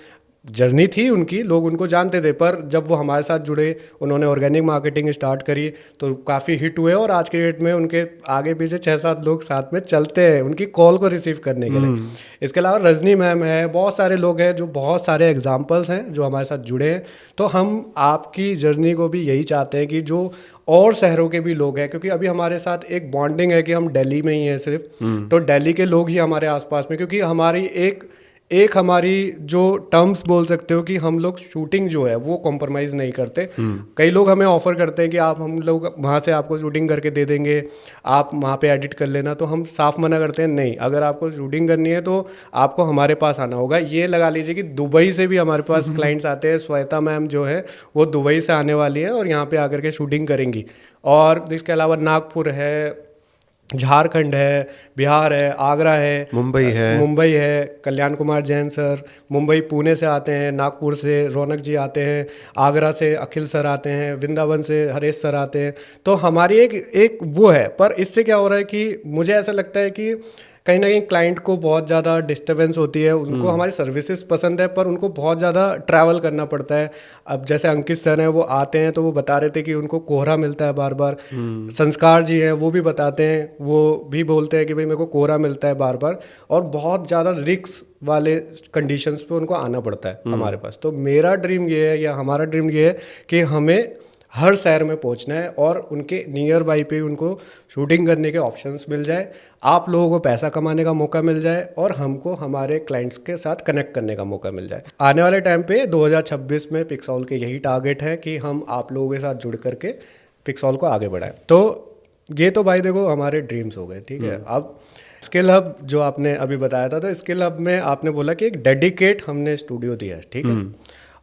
जर्नी थी उनकी, लोग उनको जानते थे। पर जब वो हमारे साथ जुड़े, उन्होंने ऑर्गेनिक मार्केटिंग स्टार्ट करी, तो काफ़ी हिट हुए, और आज के डेट में उनके आगे पीछे 6-7 लोग साथ में चलते हैं उनकी कॉल को रिसीव करने के लिए। इसके अलावा रजनी मैम है, बहुत सारे लोग हैं जो बहुत सारे एग्जाम्पल्स हैं जो हमारे साथ जुड़े हैं। तो हम आपकी जर्नी को भी यही चाहते हैं कि जो और शहरों के भी लोग हैं, क्योंकि अभी हमारे साथ एक बॉन्डिंग है कि हम दिल्ली में ही हैं सिर्फ, तो दिल्ली के लोग ही हमारे आसपास में, क्योंकि हमारी एक हमारी जो टर्म्स बोल सकते हो कि हम लोग शूटिंग जो है वो कॉम्प्रोमाइज़ नहीं करते। कई लोग हमें ऑफर करते हैं कि हम लोग वहाँ से आपको शूटिंग करके दे देंगे, आप वहाँ पे एडिट कर लेना, तो हम साफ मना करते हैं, नहीं, अगर आपको शूटिंग करनी है तो आपको हमारे पास आना होगा। ये लगा लीजिए कि दुबई से भी हमारे पास क्लाइंट्स आते हैं। श्वेता मैम जो है वो दुबई से आने वाली है और यहाँ पर आकर के शूटिंग करेंगी। और इसके अलावा नागपुर है, झारखंड है, बिहार है, आगरा है, मुंबई है, कल्याण कुमार जैन सर मुंबई पुणे से आते हैं, नागपुर से रौनक जी आते हैं, आगरा से अखिल सर आते हैं, वृंदावन से हरेश सर आते हैं। तो हमारी एक वो है। पर इससे क्या हो रहा है कि मुझे ऐसा लगता है कि कहीं ना कहीं क्लाइंट को बहुत ज़्यादा डिस्टर्बेंस होती है। उनको हमारी सर्विसेज पसंद है, पर उनको बहुत ज़्यादा ट्रैवल करना पड़ता है। अब जैसे अंकित सर हैं, वो आते हैं तो वो बता रहे थे कि उनको कोहरा मिलता है बार बार। संस्कार जी हैं, वो भी बताते हैं, वो भी बोलते हैं कि भाई मेरे को कोहरा मिलता है बार बार, और बहुत ज़्यादा रिस्क वाले कंडीशंस पे उनको आना पड़ता है हमारे पास। तो मेरा ड्रीम ये है, या हमारा ड्रीम ये है कि हमें हर शहर में पहुंचना है और उनके नियर बाई पे उनको शूटिंग करने के ऑप्शंस मिल जाए, आप लोगों को पैसा कमाने का मौका मिल जाए, और हमको हमारे क्लाइंट्स के साथ कनेक्ट करने का मौका मिल जाए। आने वाले टाइम पे 2026 में पिक्सौल के यही टारगेट है कि हम आप लोगों के साथ जुड़ करके पिक्सौल को आगे बढ़ाएं। तो ये तो भाई देखो हमारे ड्रीम्स हो गए, ठीक है। अब स्किल हब जो आपने अभी बताया था, तो स्किल हब में आपने बोला कि एक डेडिकेट हमने स्टूडियो दिया है, ठीक है।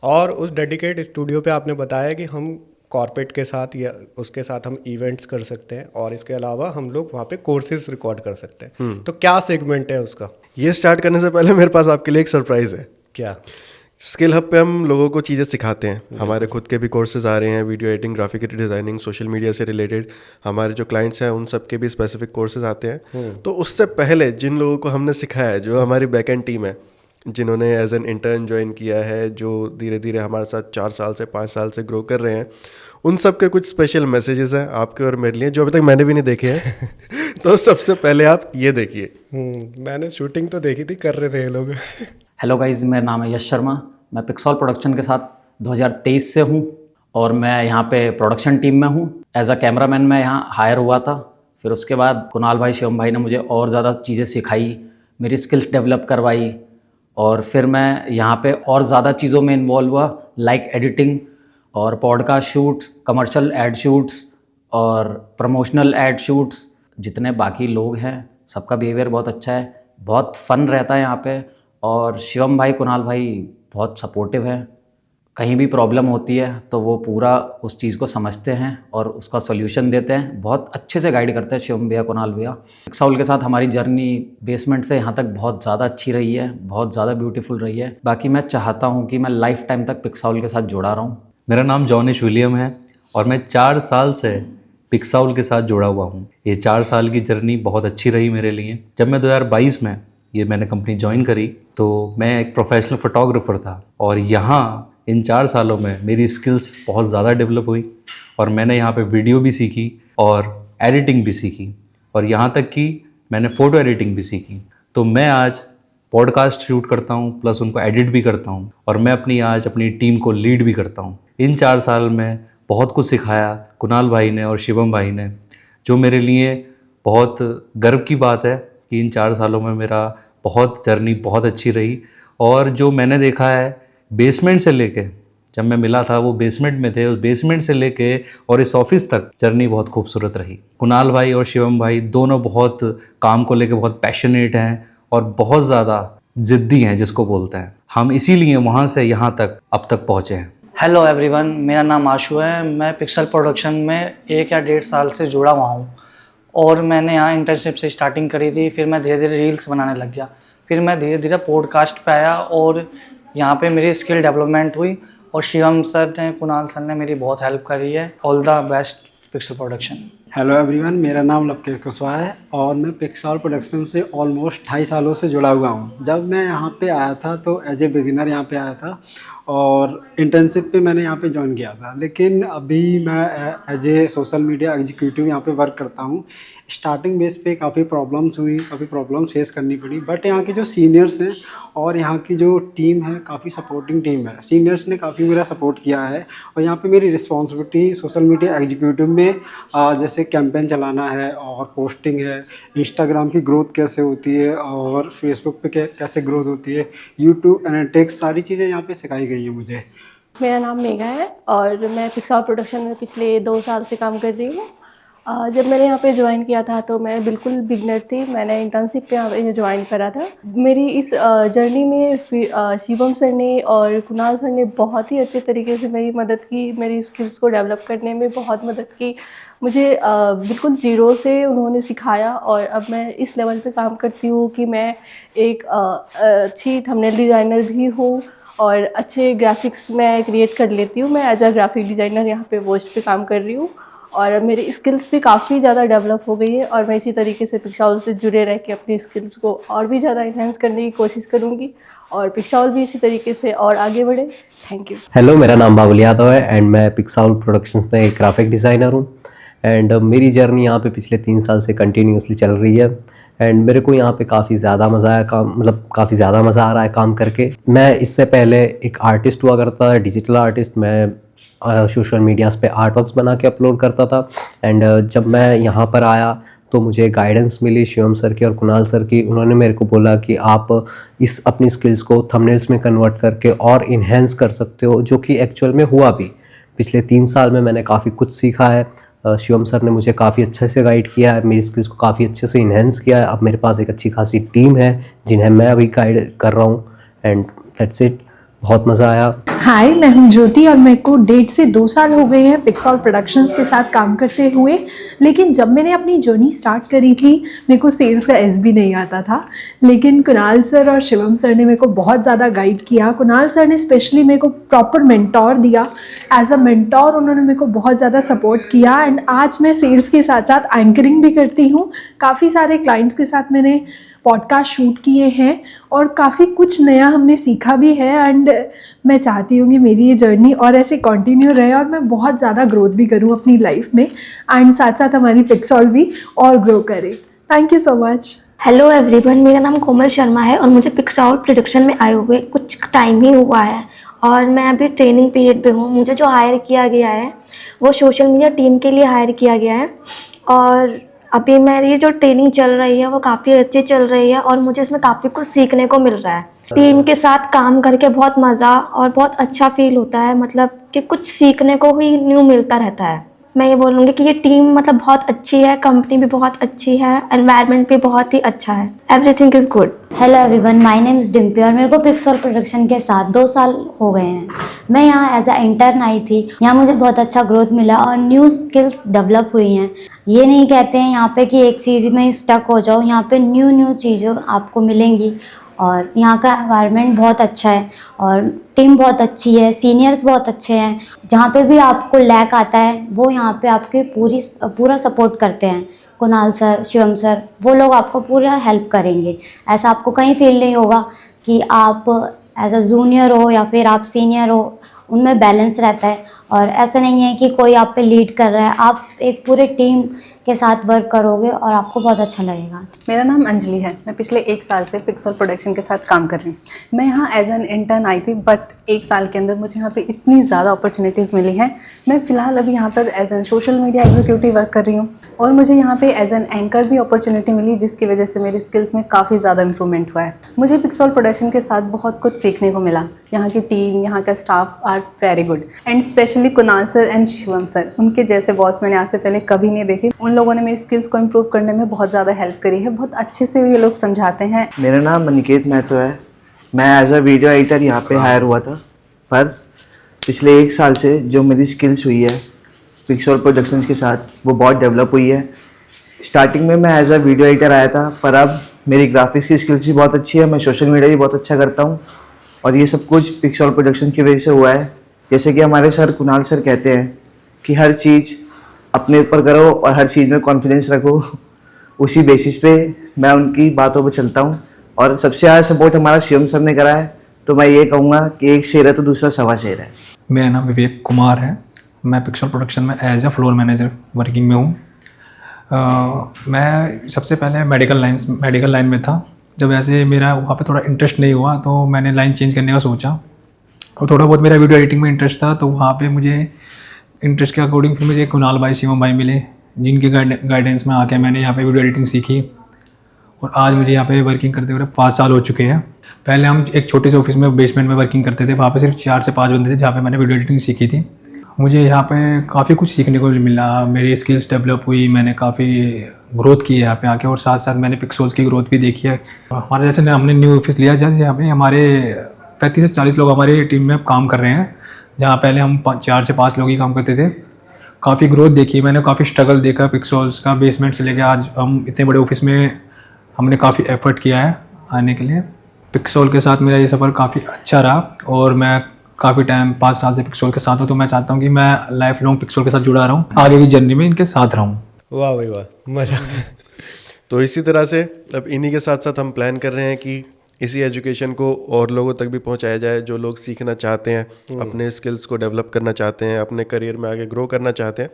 और उस डेडिकेट स्टूडियो पे आपने बताया कि हम कॉर्पोरेट के साथ या उसके साथ हम इवेंट्स कर सकते हैं, और इसके अलावा हम लोग वहाँ पे कोर्सेज रिकॉर्ड कर सकते हैं। तो क्या सेगमेंट है उसका? ये स्टार्ट करने से पहले मेरे पास आपके लिए एक सरप्राइज़ है। क्या? स्किल हब पे हम लोगों को चीज़ें सिखाते हैं। हमारे खुद के भी कोर्सेज आ रहे हैं, video editing, graphic designing, social media से रिलेटेड। हमारे जो क्लाइंट्स हैं उन सब के भी स्पेसिफिक कोर्सेज आते हैं। तो उससे पहले जिन लोगों को हमने सिखाया है, जो हमारी बैक एंड टीम है, जिन्होंने एज एन इंटर्न ज्वाइन किया है, जो धीरे धीरे हमारे साथ 4 साल से 5 साल से ग्रो कर रहे हैं, उन सब के कुछ स्पेशल मैसेजेस हैं आपके और मेरे लिए, जो अभी तक मैंने भी नहीं देखे हैं। तो सबसे पहले आप ये देखिए। मैंने शूटिंग तो देखी थी, कर रहे थे ये लोग। हेलो गाइज, मेरा नाम है यश शर्मा। मैं पिक्सौल प्रोडक्शन के साथ 2023 से हूँ, और मैं यहाँ पे प्रोडक्शन टीम में हूँ। एज अ कैमरामैन मैं यहाँ हायर हुआ था। फिर उसके बाद कुणाल भाई, शिवम भाई ने मुझे और ज़्यादा चीज़ें सिखाई, मेरी स्किल्स डेवलप करवाई, और फिर मैं यहाँ पे और ज़्यादा चीज़ों में इन्वॉल्व हुआ, लाइक एडिटिंग और podcast shoots, commercial ad shoots और प्रमोशनल एड शूट्स। जितने बाकी लोग हैं सबका बिहेवियर बहुत अच्छा है, बहुत फ़न रहता है यहाँ पे। और शिवम भाई, कुणाल भाई बहुत सपोर्टिव हैं। कहीं भी प्रॉब्लम होती है तो वो पूरा उस चीज़ को समझते हैं और उसका सॉल्यूशन देते हैं। बहुत अच्छे से गाइड करते हैं शिवम भैया, कुणाल भैया। पिक्सौल के साथ हमारी जर्नी बेसमेंट से यहाँ तक बहुत ज़्यादा अच्छी रही है, बहुत ज़्यादा ब्यूटीफुल रही है। बाकी मैं चाहता हूँ कि मैं लाइफ टाइम तक पिक्सौल के साथ जुड़ा रहूँ। मेरा नाम जॉनिश विलियम है और मैं 4 साल से पिक्सौल के साथ जुड़ा हुआ हूँ। ये 4 साल की जर्नी बहुत अच्छी रही मेरे लिए। जब मैं 2022 में मैंने कंपनी ज्वाइन करी तो मैं एक प्रोफेशनल फ़ोटोग्राफ़र था, और यहाँ इन 4 सालों में मेरी स्किल्स बहुत ज़्यादा डेवलप हुई, और मैंने यहाँ पे वीडियो भी सीखी और एडिटिंग भी सीखी, और यहाँ तक कि मैंने फ़ोटो एडिटिंग भी सीखी। तो मैं आज पॉडकास्ट शूट करता हूँ, प्लस उनको एडिट भी करता हूँ, और मैं अपनी टीम को लीड भी करता हूँ। इन 4 साल में बहुत कुछ सिखाया कुणाल भाई ने और शिवम भाई ने, जो मेरे लिए बहुत गर्व की बात है कि इन 4 सालों में मेरा बहुत जर्नी बहुत अच्छी रही। और जो मैंने देखा है बेसमेंट से लेके, जब मैं मिला था वो बेसमेंट में थे, उस बेसमेंट से लेके और इस ऑफिस तक जर्नी बहुत खूबसूरत रही। कुणाल भाई और शिवम भाई दोनों बहुत काम को लेके बहुत पैशनेट हैं और बहुत ज़्यादा ज़िद्दी हैं जिसको बोलते हैं। हम इसीलिए वहाँ से यहाँ तक अब तक पहुँचे हैं। हेलो एवरीवन, मेरा नाम आशु है। मैं पिक्सल प्रोडक्शन में 1 या 1.5 साल से जुड़ा हुआ हूँ और मैंने यहाँ इंटर्नशिप से स्टार्टिंग करी थी। फिर मैं धीरे धीरे रील्स बनाने लग गया, फिर मैं धीरे धीरे पॉडकास्ट पे आया और यहाँ पे मेरी स्किल डेवलपमेंट हुई और शिवम सर ने, कुणाल सर ने मेरी बहुत हेल्प करी है। All the best pixel production. Hello everyone, मेरा नाम लवकेश कुशवाहा है और मैं पिक्सल प्रोडक्शन से ऑलमोस्ट 2.5 सालों से जुड़ा हुआ हूँ। जब मैं यहाँ पे आया था तो एज ए बिगिनर यहाँ पे आया था और इंटर्नशिप पे मैंने यहाँ पे ज्वाइन किया था, लेकिन अभी मैं as a social media executive यहाँ पे वर्क करता हूँ। स्टार्टिंग बेस पे काफ़ी प्रॉब्लम्स फेस करनी पड़ी, बट यहाँ के जो सीनियर्स हैं और यहाँ की जो टीम है काफ़ी सपोर्टिंग टीम है। सीनियर्स ने काफ़ी मेरा सपोर्ट किया है और यहाँ पे मेरी रिस्पॉन्सिबिलिटी सोशल मीडिया एग्जीक्यूटिव में जैसे कैंपेन चलाना है और पोस्टिंग है, इंस्टाग्राम की ग्रोथ कैसे होती है और फेसबुक पे कैसे ग्रोथ होती है, यूट्यूब एनालिटिक्स, सारी चीज़ें यहाँ पे सिखाई गई है मुझे। मेरा नाम मेघा है और मैं पिक्सल प्रोडक्शन में पिछले 2 साल से काम कर रही हूँ। जब मैंने यहाँ पे ज्वाइन किया था तो मैं बिल्कुल बिगनर थी। मैंने इंटर्नशिप पे यहाँ पे ज्वाइन करा था। मेरी इस जर्नी में शिवम सर ने और कुणाल सर ने बहुत ही अच्छे तरीके से मेरी मदद की, मेरी स्किल्स को डेवलप करने में बहुत मदद की। मुझे बिल्कुल ज़ीरो से उन्होंने सिखाया और अब मैं इस लेवल पे काम करती हूँ कि मैं एक अच्छी थंबनेल डिज़ाइनर भी हूँ और अच्छे ग्राफिक्स मैं क्रिएट कर लेती हूँ। मैं एज अ ग्राफिक डिज़ाइनर यहाँ पे पोस्ट पे काम कर रही हूँ और मेरी स्किल्स भी काफ़ी ज़्यादा डेवलप हो गई है और मैं इसी तरीके से पिक्सल से जुड़े रह के अपनी स्किल्स को और भी ज़्यादा इन्हेंस करने की कोशिश करूँगी और पिक्सल भी इसी तरीके से और आगे बढ़े। Thank you. हेलो, मेरा नाम बाबुल यादव है एंड मैं पिक्सल प्रोडक्शंस में एक ग्राफिक डिज़ाइनर हूँ एंड मेरी जर्नी यहाँ पे पिछले 3 साल से कंटिन्यूसली चल रही है एंड मेरे को यहाँ पे काफ़ी ज़्यादा मज़ा आया काफ़ी ज़्यादा मज़ा आ रहा है काम करके। मैं इससे पहले एक आर्टिस्ट हुआ करता है, डिजिटल आर्टिस्ट। मैं सोशल मीडियाज़ पे आर्ट वर्क्स बना के अपलोड करता था एंड जब मैं यहाँ पर आया तो मुझे गाइडेंस मिली शिवम सर की और कुणाल सर की। उन्होंने मेरे को बोला कि आप इस अपनी स्किल्स को थंबनेल्स में कन्वर्ट करके और इन्हेंस कर सकते हो, जो कि एक्चुअल में हुआ भी। पिछले 3 साल में मैंने काफ़ी कुछ सीखा है। शिवम सर ने मुझे काफ़ी अच्छे से गाइड किया है, मेरी स्किल्स को काफ़ी अच्छे से इन्हेंस किया है। अब मेरे पास एक अच्छी खासी टीम है जिन्हें मैं अभी गाइड कर रहा हूँ एंड दैट्स इट। बहुत मज़ा आया। हाय, मैं हूँ ज्योति और मेरे को 1.5 से 2 साल हो गए हैं पिक्सल प्रोडक्शंस के साथ काम करते हुए। लेकिन जब मैंने अपनी जर्नी स्टार्ट करी थी मेरे को सेल्स का एस भी नहीं आता था, लेकिन कुणाल सर और शिवम सर ने मेरे को बहुत ज़्यादा गाइड किया। कुणाल सर ने स्पेशली मेरे को प्रॉपर मेंटोर दिया। एज अ मेंटोर उन्होंने मेरे को बहुत ज़्यादा सपोर्ट किया एंड आज मैं सेल्स के साथ साथ एंकरिंग भी करती हूँ। काफ़ी सारे क्लाइंट्स के साथ मैंने पॉडकास्ट शूट किए हैं और काफ़ी कुछ नया हमने सीखा भी है एंड मैं चाहती हूँ कि मेरी ये जर्नी और ऐसे कंटिन्यू रहे और मैं बहुत ज़्यादा ग्रोथ भी करूँ अपनी लाइफ में एंड साथ साथ हमारी पिक्सल भी और ग्रो करे। Thank you so much. Hello everyone, मेरा नाम कोमल शर्मा है और मुझे पिक्सल प्रोडक्शन में आए हुए कुछ टाइम ही हुआ है और मैं अभी ट्रेनिंग पीरियड पे हूँ। मुझे जो हायर किया गया है वो सोशल मीडिया टीम के लिए हायर किया गया है और अभी मेरी जो ट्रेनिंग चल रही है वो काफ़ी अच्छी चल रही है और मुझे इसमें काफ़ी कुछ सीखने को मिल रहा है। टीम के साथ काम करके बहुत मज़ा और बहुत अच्छा फील होता है, मतलब कि कुछ सीखने को ही न्यू मिलता रहता है। मैं ये बोलूँगी कि ये टीम मतलब बहुत अच्छी है, कंपनी भी बहुत अच्छी है, एनवायरनमेंट भी बहुत ही अच्छा है, everything is good. Hello everyone, my name is Dimpy और मेरे को पिक्सल प्रोडक्शन के साथ 2 साल हो गए हैं। मैं यहाँ एज अ इंटर्न आई थी। यहाँ मुझे बहुत अच्छा ग्रोथ मिला और न्यू स्किल्स डेवलप हुई हैं। ये नहीं कहते हैं यहाँ पे कि एक चीज़ में स्टक हो जाओ, यहाँ पे न्यू चीज़ें आपको मिलेंगी और यहाँ का एनवायरनमेंट बहुत अच्छा है और टीम बहुत अच्छी है, सीनियर्स बहुत अच्छे हैं। जहाँ पे भी आपको लैक आता है वो यहाँ पे आपके पूरा सपोर्ट करते हैं। कुणाल सर, शिवम सर, वो लोग आपको पूरा हेल्प करेंगे। ऐसा आपको कहीं फील नहीं होगा कि आप एज अ जूनियर हो या फिर आप सीनियर हो, उनमें बैलेंस रहता है और ऐसा नहीं है कि कोई आप पे लीड कर रहा है। आप एक पूरे टीम के साथ वर्क करोगे और आपको बहुत अच्छा लगेगा। मेरा नाम अंजलि है। मैं पिछले 1 साल से पिक्सल प्रोडक्शन के साथ काम कर रही हूँ। मैं यहाँ एज एन इंटर्न आई थी, बट 1 साल के अंदर मुझे यहाँ पे इतनी ज़्यादा अपॉर्चुनिटीज़ मिली हैं। मैं फ़िलहाल अभी यहाँ पर as an social media executive work कर रही हूँ और मुझे यहाँ पे एज एन एंकर भी अपॉर्चुनिटी मिली, जिसकी वजह से मेरी स्किल्स में काफ़ी ज़्यादा इंप्रूवमेंट हुआ है। मुझे पिक्सल प्रोडक्शन के साथ बहुत कुछ सीखने को मिला। यहाँ की टीम, यहाँ का staff are very good and specially Kunal sir and Shivam sir, उनके जैसे बॉस मैंने आज से पहले कभी नहीं देखे। उन लोगों ने मेरी स्किल्स को इम्प्रूव करने में बहुत ज़्यादा हेल्प करी है। बहुत अच्छे से ये लोग समझाते हैं। मेरा नाम अनिकेत महतो है मैं एज अ वीडियो एडिटर यहाँ पे हायर हुआ था, पर पिछले 1 साल से जो मेरी स्किल्स हुई है पिक्सल प्रोडक्शंस के साथ वो बहुत डेवलप हुई है। स्टार्टिंग में मैं एज अ वीडियो एडिटर आया था, पर अब मेरी ग्राफिक्स की स्किल्स भी बहुत अच्छी है, मैं सोशल मीडिया भी बहुत अच्छा करता हूँ और ये सब कुछ पिक्सल प्रोडक्शन की वजह से हुआ है। जैसे कि हमारे सर कुणाल सर कहते हैं कि हर चीज़ अपने ऊपर करो और हर चीज़ में कॉन्फिडेंस रखो, उसी बेसिस पे मैं उनकी बातों पे चलता हूँ और सबसे ज़्यादा सपोर्ट हमारा शिवम सर ने करा है। तो मैं ये कहूँगा कि एक शेर है तो दूसरा सवा शेर है। मेरा नाम विवेक कुमार है, मैं पिक्सल प्रोडक्शन में as a floor manager working में हूँ। मैं सबसे पहले मेडिकल लाइन में था। जब ऐसे मेरा वहाँ पे थोड़ा इंटरेस्ट नहीं हुआ तो मैंने लाइन चेंज करने का सोचा और थोड़ा बहुत मेरा वीडियो एडिटिंग में इंटरेस्ट था, तो वहाँ पे मुझे इंटरेस्ट के अकॉर्डिंग फिर मुझे कुणाल भाई, शिवम भाई मिले, जिनके गाइडेंस में आके मैंने यहाँ पे वीडियो एडिटिंग सीखी और आज मुझे यहाँ पे वर्किंग करते हुए 5 साल हो चुके हैं। पहले हम एक छोटे से ऑफिस में बेसमेंट में वर्किंग करते थे, वहाँ पे सिर्फ 4 से 5 बंदे थे जहाँ पे मैंने वीडियो एडिटिंग सीखी थी। मुझे यहाँ पे काफ़ी कुछ सीखने को मिला, मेरी स्किल्स डेवलप हुई, मैंने काफ़ी ग्रोथ की है यहाँ पे आके और साथ साथ मैंने पिक्सल्स की ग्रोथ भी देखी है। हमारे जैसे हमने न्यू ऑफिस लिया जैसे यहाँ पे हमारे 35 से 40 लोग हमारी टीम में काम कर रहे हैं, जहाँ पहले हम 4 से 5 लोग ही काम करते थे। काफ़ी ग्रोथ देखी मैंने, काफ़ी स्ट्रगल देखा पिक्सल्स का, बेसमेंट से लेकर आज हम इतने बड़े ऑफिस में हमने काफ़ी एफर्ट किया है आने के लिए। पिक्सल के साथ मेरा ये सफ़र काफ़ी अच्छा रहा और मैं काफ़ी टाइम 5 साल से पिक्सल के साथ हूँ, तो मैं चाहता हूँ कि मैं लाइफ लॉन्ग पिक्सल के साथ जुड़ा रहूँ, आगे की जर्नी में इनके साथ रहूँ। वाह भाई वाह, मज़ा। तो इसी तरह से अब इन्हीं के साथ साथ हम प्लान कर रहे हैं कि इसी एजुकेशन को और लोगों तक भी पहुंचाया जाए, जो लोग सीखना चाहते हैं, अपने स्किल्स को डेवलप करना चाहते हैं, अपने करियर में आगे ग्रो करना चाहते हैं।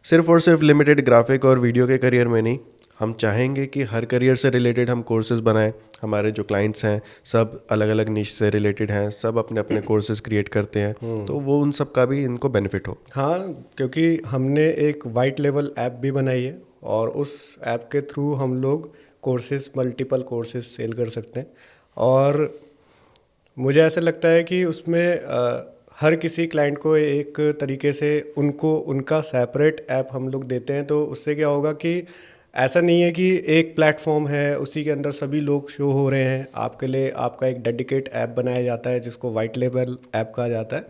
सिर्फ और सिर्फ लिमिटेड ग्राफिक और वीडियो के करियर में नहीं, हम चाहेंगे कि हर करियर से रिलेटेड हम कोर्सेज़ बनाएं। हमारे जो क्लाइंट्स हैं सब अलग अलग निश से रिलेटेड हैं, सब अपने अपने कोर्सेज़ क्रिएट करते हैं, तो वो उन सब का भी इनको बेनिफिट हो। हाँ, क्योंकि हमने एक वाइट लेवल ऐप भी बनाई है और उस ऐप के थ्रू हम लोग कोर्सेज़, मल्टीपल कोर्सेज़ सेल कर सकते हैं। और मुझे ऐसा लगता है कि उसमें हर किसी क्लाइंट को एक तरीके से उनको उनका सेपरेट ऐप हम लोग देते हैं, तो उससे क्या होगा कि ऐसा नहीं है कि एक प्लेटफॉर्म है उसी के अंदर सभी लोग शो हो रहे हैं। आपके लिए आपका एक डेडिकेट ऐप बनाया जाता है जिसको वाइट लेवल ऐप कहा जाता है।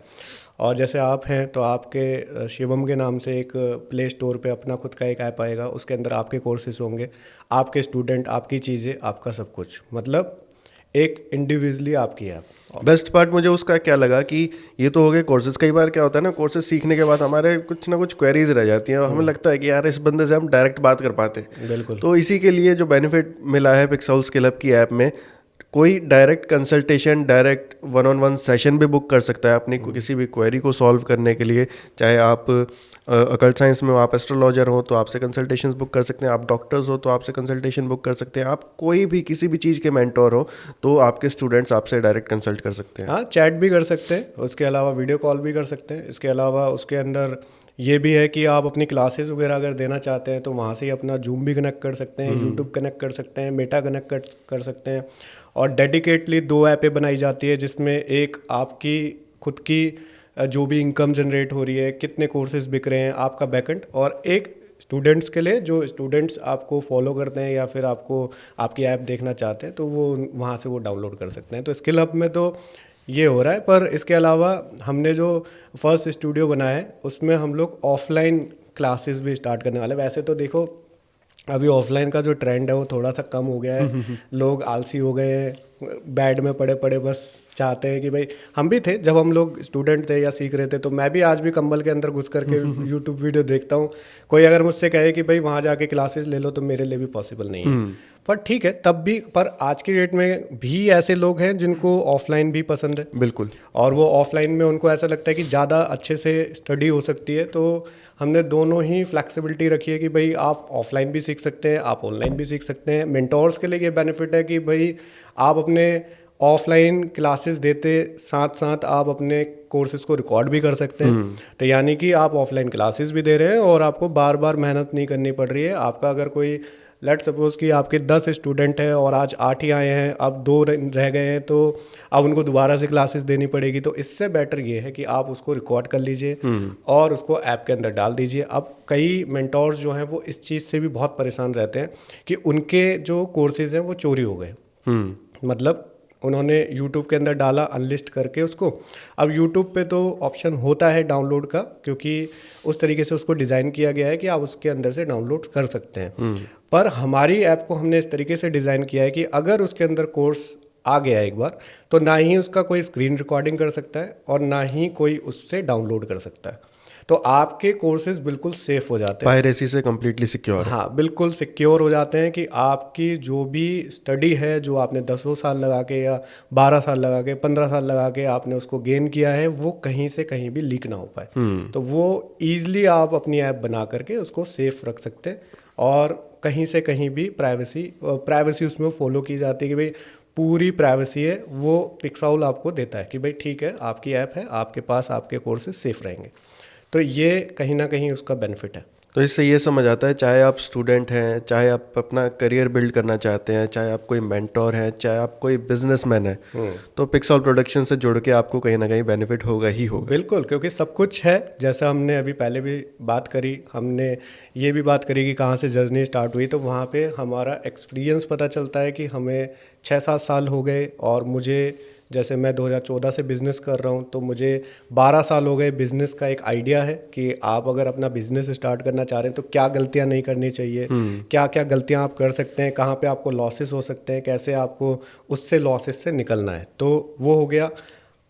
और जैसे आप हैं तो आपके शिवम के नाम से एक प्ले स्टोर पे अपना खुद का एक ऐप आएगा, उसके अंदर आपके कोर्सेज होंगे, आपके स्टूडेंट, आपकी चीज़ें, आपका सब कुछ, मतलब एक इंडिविजुअली आपकी ऐप। बेस्ट पार्ट मुझे उसका क्या लगा कि ये तो हो गए कोर्सेज। कई बार क्या होता है ना, कोर्सेज सीखने के बाद हमारे कुछ ना कुछ क्वेरीज रह जाती हैं और हमें लगता है कि यार इस बंदे से हम डायरेक्ट बात कर पाते। बिल्कुल। तो इसी के लिए जो बेनिफिट मिला है पिक्सल स्किल हब की ऐप में, कोई direct consultation, direct 1-on-1 session भी बुक कर सकता है अपनी किसी भी क्वेरी को सॉल्व करने के लिए। चाहे आप अकल्ट साइंस में हो, आप एस्ट्रोलॉजर हो तो आपसे कंसल्टेशंस बुक कर सकते हैं, आप डॉक्टर्स हो तो आपसे कंसल्टेशन बुक कर सकते हैं, आप कोई भी किसी भी चीज़ के मेंटोर हो तो आपके स्टूडेंट्स आपसे डायरेक्ट कंसल्ट कर सकते हैं। हाँ, चैट भी कर सकते हैं, उसके अलावा वीडियो कॉल भी कर सकते हैं। इसके अलावा उसके अंदर ये भी है कि आप अपनी क्लासेस वगैरह अगर देना चाहते हैं तो वहाँ से ही अपना जूम भी कनेक्ट कर सकते हैं, यूट्यूब कनेक्ट कर सकते हैं, मेटा कनेक्ट कर सकते हैं। और डेडिकेटली 2 ऐपें बनाई जाती है जिसमें एक आपकी खुद की जो भी इनकम जनरेट हो रही है, कितने कोर्सेज बिक रहे हैं, आपका बैकएंड, और एक स्टूडेंट्स के लिए जो स्टूडेंट्स आपको फॉलो करते हैं या फिर आपको आपकी ऐप देखना चाहते हैं तो वो वहाँ से वो डाउनलोड कर सकते हैं। तो स्किल हब में तो ये हो रहा है, पर इसके अलावा हमने जो फर्स्ट स्टूडियो बनाया है उसमें हम लोग ऑफलाइन क्लासेस भी स्टार्ट करने वाले हैं। वैसे तो देखो अभी ऑफलाइन का जो ट्रेंड है वो थोड़ा सा कम हो गया है, लोग आलसी हो गए हैं, बेड में पड़े पड़े बस चाहते हैं कि भाई, हम भी थे जब हम लोग स्टूडेंट थे या सीख रहे थे, तो मैं भी आज भी कंबल के अंदर घुस करके यूट्यूब वीडियो देखता हूँ। कोई अगर मुझसे कहे कि भाई वहाँ जाके क्लासेस ले लो तो मेरे लिए भी पॉसिबल नहीं है, पर ठीक है तब भी। पर आज की डेट में भी ऐसे लोग हैं जिनको ऑफलाइन भी पसंद है, बिल्कुल, और वो ऑफलाइन में उनको ऐसा लगता है कि ज़्यादा अच्छे से स्टडी हो सकती है। तो हमने दोनों ही फ्लेक्सिबिलिटी रखी है कि भाई आप ऑफलाइन भी सीख सकते हैं, आप ऑनलाइन भी सीख सकते हैं। मेंटोर्स के लिए ये बेनिफिट है कि भाई आप अपने ऑफलाइन क्लासेस देते साथ साथ आप अपने कोर्सेज को रिकॉर्ड भी कर सकते हैं। तो यानी कि आप ऑफलाइन क्लासेस भी दे रहे हैं और आपको बार बार मेहनत नहीं करनी पड़ रही है। आपका अगर कोई लेट सपोज कि आपके 10 स्टूडेंट हैं और आज 8 ही आए हैं, अब 2 रह गए हैं, तो अब उनको दोबारा से क्लासेस देनी पड़ेगी। तो इससे बेटर ये है कि आप उसको रिकॉर्ड कर लीजिए और उसको ऐप के अंदर डाल दीजिए। अब कई मेंटोर्स जो हैं वो इस चीज़ से भी बहुत परेशान रहते हैं कि उनके जो कोर्सेज हैं वो चोरी हो गए। मतलब उन्होंने यूट्यूब के अंदर डाला अनलिस्ट करके उसको। अब यूट्यूब पे तो ऑप्शन होता है डाउनलोड का, क्योंकि उस तरीके से उसको डिज़ाइन किया गया है कि आप उसके अंदर से डाउनलोड कर सकते हैं। पर हमारी ऐप को हमने इस तरीके से डिज़ाइन किया है कि अगर उसके अंदर कोर्स आ गया एक बार, तो ना ही उसका कोई स्क्रीन रिकॉर्डिंग कर सकता है और ना ही कोई उससे डाउनलोड कर सकता है। तो आपके कोर्सेज बिल्कुल सेफ हो जाते हैं, पायरेसी से कम्प्लीटली सिक्योर। हाँ, बिल्कुल सिक्योर हो जाते हैं कि आपकी जो भी स्टडी है, जो आपने 10 साल लगा के या 12 साल लगा के 15 साल लगा के आपने उसको गेन किया है, वो कहीं से कहीं भी लीक ना हो पाए। तो वो ईजिली आप अपनी ऐप बना करके उसको सेफ रख सकते हैं और कहीं से कहीं भी प्राइवेसी उसमें फॉलो की जाती है कि भाई पूरी प्राइवेसी है, वो पिक्साउल आपको देता है कि भाई ठीक है, आपकी ऐप है, आपके पास आपके कोर्सेज सेफ रहेंगे। तो ये कहीं ना कहीं उसका बेनिफिट है। तो इससे ये समझ आता है, चाहे आप स्टूडेंट हैं, चाहे आप अपना करियर बिल्ड करना चाहते हैं, चाहे आप कोई मेंटोर हैं, चाहे आप कोई बिजनेसमैन है, तो पिक्साउल प्रोडक्शन से जुड़ के आपको कहीं ना कहीं बेनिफिट होगा ही होगा। बिल्कुल, क्योंकि सब कुछ है। जैसा हमने अभी पहले भी बात करी, हमने ये भी बात करी कि कहाँ से जर्नी स्टार्ट हुई, तो वहाँ पे हमारा एक्सपीरियंस पता चलता है कि हमें 6-7 साल हो गए और मुझे, जैसे मैं 2014 से बिज़नेस कर रहा हूँ, तो मुझे 12 साल हो गए। बिज़नेस का एक आइडिया है कि आप अगर अपना बिज़नेस स्टार्ट करना चाह रहे हैं तो क्या गलतियाँ नहीं करनी चाहिए, क्या क्या गलतियाँ आप कर सकते हैं, कहाँ पे आपको लॉसेस हो सकते हैं, कैसे आपको उससे लॉसेस से निकलना है। तो वो हो गया।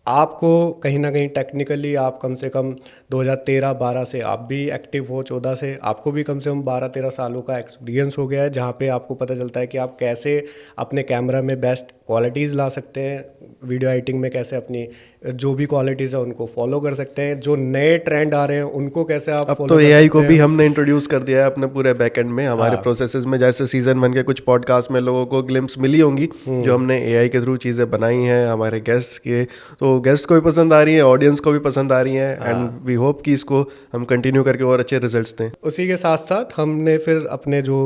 आपको कहीं ना कहीं टेक्निकली आप कम से कम 2013-12 से आप भी एक्टिव हो, 14 से आपको भी कम से कम 12-13 सालों का एक्सपीरियंस हो गया है, जहाँ पे आपको पता चलता है कि आप कैसे अपने कैमरा में बेस्ट क्वालिटीज़ ला सकते हैं, वीडियो एडिटिंग में कैसे अपनी जो भी क्वालिटीज़ है उनको फॉलो कर सकते हैं, जो नए ट्रेंड आ रहे हैं उनको कैसे आप अब फॉलो तो कर एआई सकते को भी हैं। हमने इंट्रोड्यूस कर दिया है अपने पूरे बैकएंड में, हमारे प्रोसेसेस में। जैसे सीजन 1 के कुछ पॉडकास्ट में लोगों को ग्लिम्स मिली होंगी जो हमने एआई के थ्रू चीज़ें बनाई हैं हमारे गेस्ट के, तो गेस्ट को भी पसंद आ रही है, ऑडियंस को भी पसंद आ रही हैं, एंड वी होप कि इसको हम कंटिन्यू करके और अच्छे रिजल्ट्स दें। उसी के साथ साथ हमने फिर अपने जो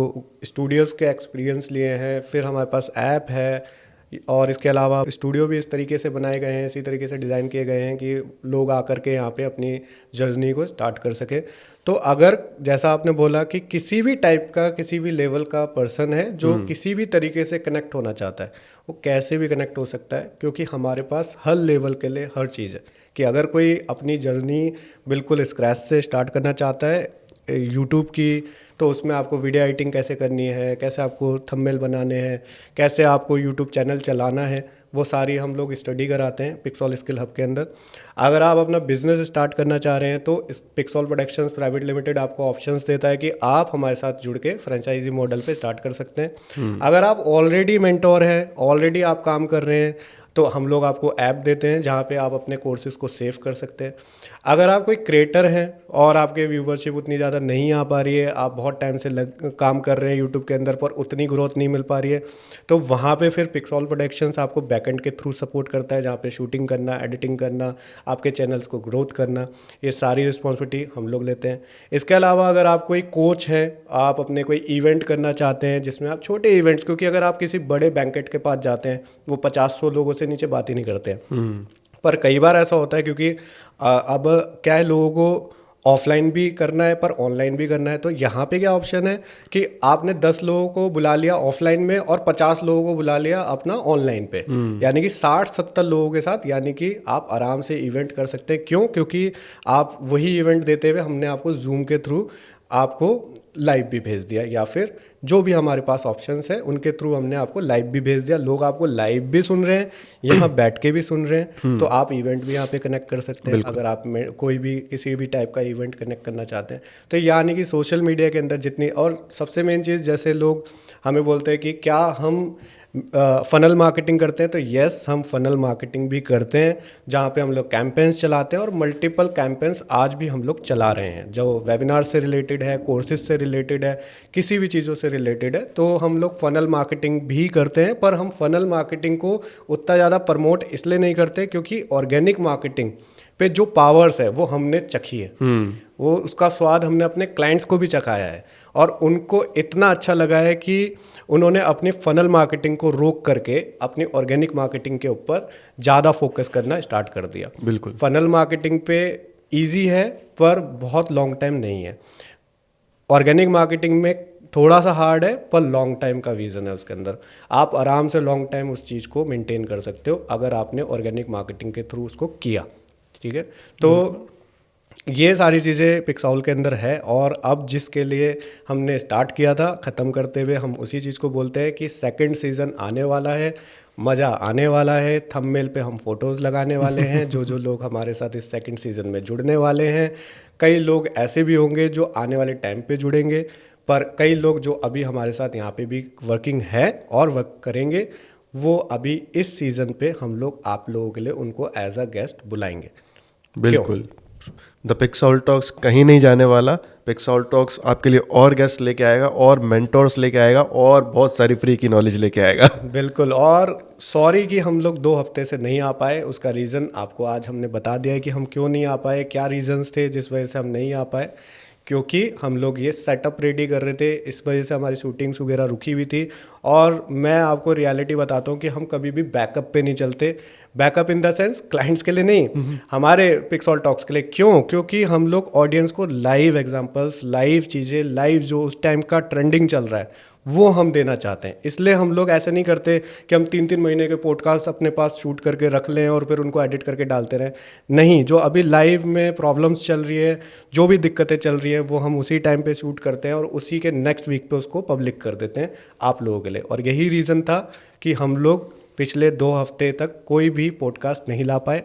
स्टूडियोज़ के एक्सपीरियंस लिए हैं, फिर हमारे पास ऐप है, और इसके अलावा स्टूडियो भी इस तरीके से बनाए गए हैं, इसी तरीके से डिज़ाइन किए गए हैं कि लोग आकर के यहाँ पे अपनी जर्नी को स्टार्ट कर सकें। तो अगर जैसा आपने बोला कि किसी भी टाइप का, किसी भी लेवल का पर्सन है जो किसी भी तरीके से कनेक्ट होना चाहता है, वो कैसे भी कनेक्ट हो सकता है, क्योंकि हमारे पास हर लेवल के लिए हर चीज़ है। कि अगर कोई अपनी जर्नी बिल्कुल स्क्रैच से स्टार्ट करना चाहता है यूट्यूब की, तो उसमें आपको वीडियो एडिटिंग कैसे करनी है, कैसे आपको थंबनेल बनाने हैं, कैसे आपको यूट्यूब चैनल चलाना है, वो सारी हम लोग स्टडी कराते हैं पिक्सॉल स्किल हब के अंदर। अगर आप अपना बिजनेस स्टार्ट करना चाह रहे हैं तो इस पिक्सॉल प्रोडक्शंस प्राइवेट लिमिटेड आपको ऑप्शंस देता है कि आप हमारे साथ जुड़ के फ्रेंचाइजी मॉडल पे स्टार्ट कर सकते हैं। अगर आप ऑलरेडी मेंटोर हैं, ऑलरेडी आप काम कर रहे हैं, तो हम लोग आपको ऐप देते हैं जहाँ पे आप अपने कोर्सेज़ को सेव कर सकते हैं। अगर आप कोई क्रिएटर हैं और आपके व्यूवरशिप उतनी ज़्यादा नहीं आ पा रही है, आप बहुत टाइम से काम कर रहे हैं यूट्यूब के अंदर पर उतनी ग्रोथ नहीं मिल पा रही है, तो वहाँ पे फिर पिक्सॉल प्रोडक्शंस आपको बैकएंड के थ्रू सपोर्ट करता है, जहाँ पे शूटिंग करना, एडिटिंग करना, आपके चैनल्स को ग्रोथ करना, ये सारी रिस्पॉन्सिबिलिटी हम लोग लेते हैं। इसके अलावा अगर आप कोई कोच हैं, आप अपने कोई इवेंट करना चाहते हैं जिसमें आप छोटे इवेंट्स, क्योंकि अगर आप किसी बड़े बैंकेट के पास जाते हैं, वो 50-100 लोगों से नीचे बात ही नहीं करते हैं। पर कई बार ऐसा होता है क्योंकि अब क्या है, लोगों को ऑफलाइन भी करना है पर ऑनलाइन भी करना है, तो यहाँ पे क्या ऑप्शन है कि आपने 10 लोगों को बुला लिया ऑफलाइन में और 50 लोगों को बुला लिया अपना ऑनलाइन पे, यानी कि 60-70 लोगों के साथ, यानी कि आप आराम से इवेंट कर सकते हैं। क्यों? क्योंकि आप वही इवेंट देते हुए हमने आपको जूम के थ्रू आपको लाइव भी भेज दिया, या फिर जो भी हमारे पास ऑप्शंस हैं उनके थ्रू हमने आपको लाइव भी भेज दिया। लोग आपको लाइव भी सुन रहे हैं, यहाँ बैठ के भी सुन रहे हैं, तो आप इवेंट भी यहाँ पे कनेक्ट कर सकते हैं अगर आप कोई भी किसी भी टाइप का इवेंट कनेक्ट करना चाहते हैं। तो यानी कि सोशल मीडिया के अंदर जितनी, और सबसे मेन चीज़, जैसे लोग हमें बोलते हैं कि क्या हम फ़नल मार्केटिंग करते हैं, तो यस, हम फ़नल मार्केटिंग भी करते हैं, जहाँ पे हम लोग कैंपेन्स चलाते हैं और मल्टीपल कैंपेन्स आज भी हम लोग चला रहे हैं, जो वेबिनार से रिलेटेड है, कोर्सेज से रिलेटेड है, किसी भी चीज़ों से रिलेटेड है। तो हम लोग फ़नल मार्केटिंग भी करते हैं, पर हम फ़नल मार्केटिंग को उतना ज़्यादा प्रमोट इसलिए नहीं करते क्योंकि ऑर्गेनिक मार्केटिंग पे जो पावर्स है वो हमने चखी है, वो उसका स्वाद हमने अपने क्लाइंट्स को भी चखाया है, और उनको इतना अच्छा लगा है कि उन्होंने अपनी फ़नल मार्केटिंग को रोक करके अपनी ऑर्गेनिक मार्केटिंग के ऊपर ज़्यादा फोकस करना स्टार्ट कर दिया। बिल्कुल, फ़नल मार्केटिंग पे इजी है पर बहुत लॉन्ग टाइम नहीं है। ऑर्गेनिक मार्केटिंग में थोड़ा सा हार्ड है पर लॉन्ग टाइम का विज़न है उसके अंदर। आप आराम से लॉन्ग टाइम उस चीज़ को मेंटेन कर सकते हो अगर आपने ऑर्गेनिक मार्केटिंग के थ्रू उसको किया, ठीक है। तो ये सारी चीज़ें पिक्साउल के अंदर है, और अब जिसके लिए हमने स्टार्ट किया था ख़त्म करते हुए हम उसी चीज़ को बोलते हैं कि सेकंड सीज़न आने वाला है, मज़ा आने वाला है। थंबनेल पे हम फ़ोटोज़ लगाने वाले हैं जो लोग हमारे साथ इस सेकंड सीज़न में जुड़ने वाले हैं। कई लोग ऐसे भी होंगे जो आने वाले टाइम पे जुड़ेंगे, पर कई लोग जो अभी हमारे साथ यहाँ पे भी वर्किंग है और वर्क करेंगे, वो अभी इस सीज़न पे हम लोग आप लोगों के लिए उनको एज अ गेस्ट बुलाएंगे। बिल्कुल, द पिक्साउल टॉक्स कहीं नहीं जाने वाला। पिक्साउल टॉक्स आपके लिए और गेस्ट लेके आएगा, और मेंटोर्स लेके आएगा, और बहुत सारी फ्री की नॉलेज लेके आएगा। बिल्कुल, और सॉरी कि हम लोग 2 हफ्ते से नहीं आ पाए। उसका रीज़न आपको आज हमने बता दिया है कि हम क्यों नहीं आ पाए, क्या रीज़न्स थे जिस वजह से हम नहीं आ पाए। क्योंकि हम लोग ये सेटअप रेडी कर रहे थे, इस वजह से हमारी शूटिंग्स वगैरह रुकी हुई थी। और मैं आपको रियलिटी बताता हूँ कि हम कभी भी बैकअप पे नहीं चलते। Backup in the sense clients के लिए नहीं, हमारे पिक्साउल टॉक्स के लिए। क्यों? क्योंकि हम लोग ऑडियंस को लाइव एग्जांपल्स, लाइव चीज़ें, लाइव जो उस टाइम का ट्रेंडिंग चल रहा है वो हम देना चाहते हैं। इसलिए हम लोग ऐसे नहीं करते कि हम 3-3 महीने के पॉडकास्ट अपने पास शूट करके रख लें और फिर उनको एडिट करके डालते रहें। नहीं, जो अभी लाइव में प्रॉब्लम्स चल रही है, जो भी दिक्कतें चल रही हैं, वो हम उसी टाइम पे शूट करते हैं और उसी के नेक्स्ट वीक पे उसको पब्लिक कर देते हैं आप लोगों के लिए। और यही रीज़न था कि हम लोग पिछले 2 हफ्ते तक कोई भी पॉडकास्ट नहीं ला पाए।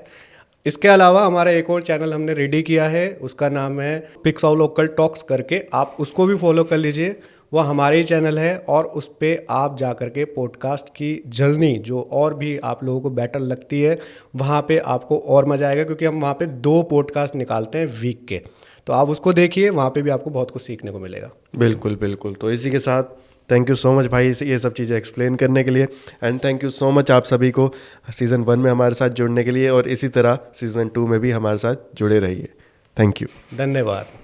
इसके अलावा हमारा एक और चैनल हमने रेडी किया है, उसका नाम है पिक्साउल ओकल्ट टॉक्स करके। आप उसको भी फॉलो कर लीजिए, वो हमारे ही चैनल है, और उस पर आप जा कर के पॉडकास्ट की जर्नी जो और भी आप लोगों को बेटर लगती है, वहाँ पे आपको और मज़ा आएगा। क्योंकि हम वहाँ पे 2 पॉडकास्ट निकालते हैं वीक के, तो आप उसको देखिए, वहाँ पे भी आपको बहुत कुछ सीखने को मिलेगा। बिल्कुल बिल्कुल। तो इसी के साथ थैंक यू सो मच भाई ये सब चीज़ें एक्सप्लेन करने के लिए, and thank you so much आप सभी को सीज़न 1 में हमारे साथ जुड़ने के लिए, और इसी तरह सीज़न 2 में भी हमारे साथ जुड़े रहिए। थैंक यू, धन्यवाद।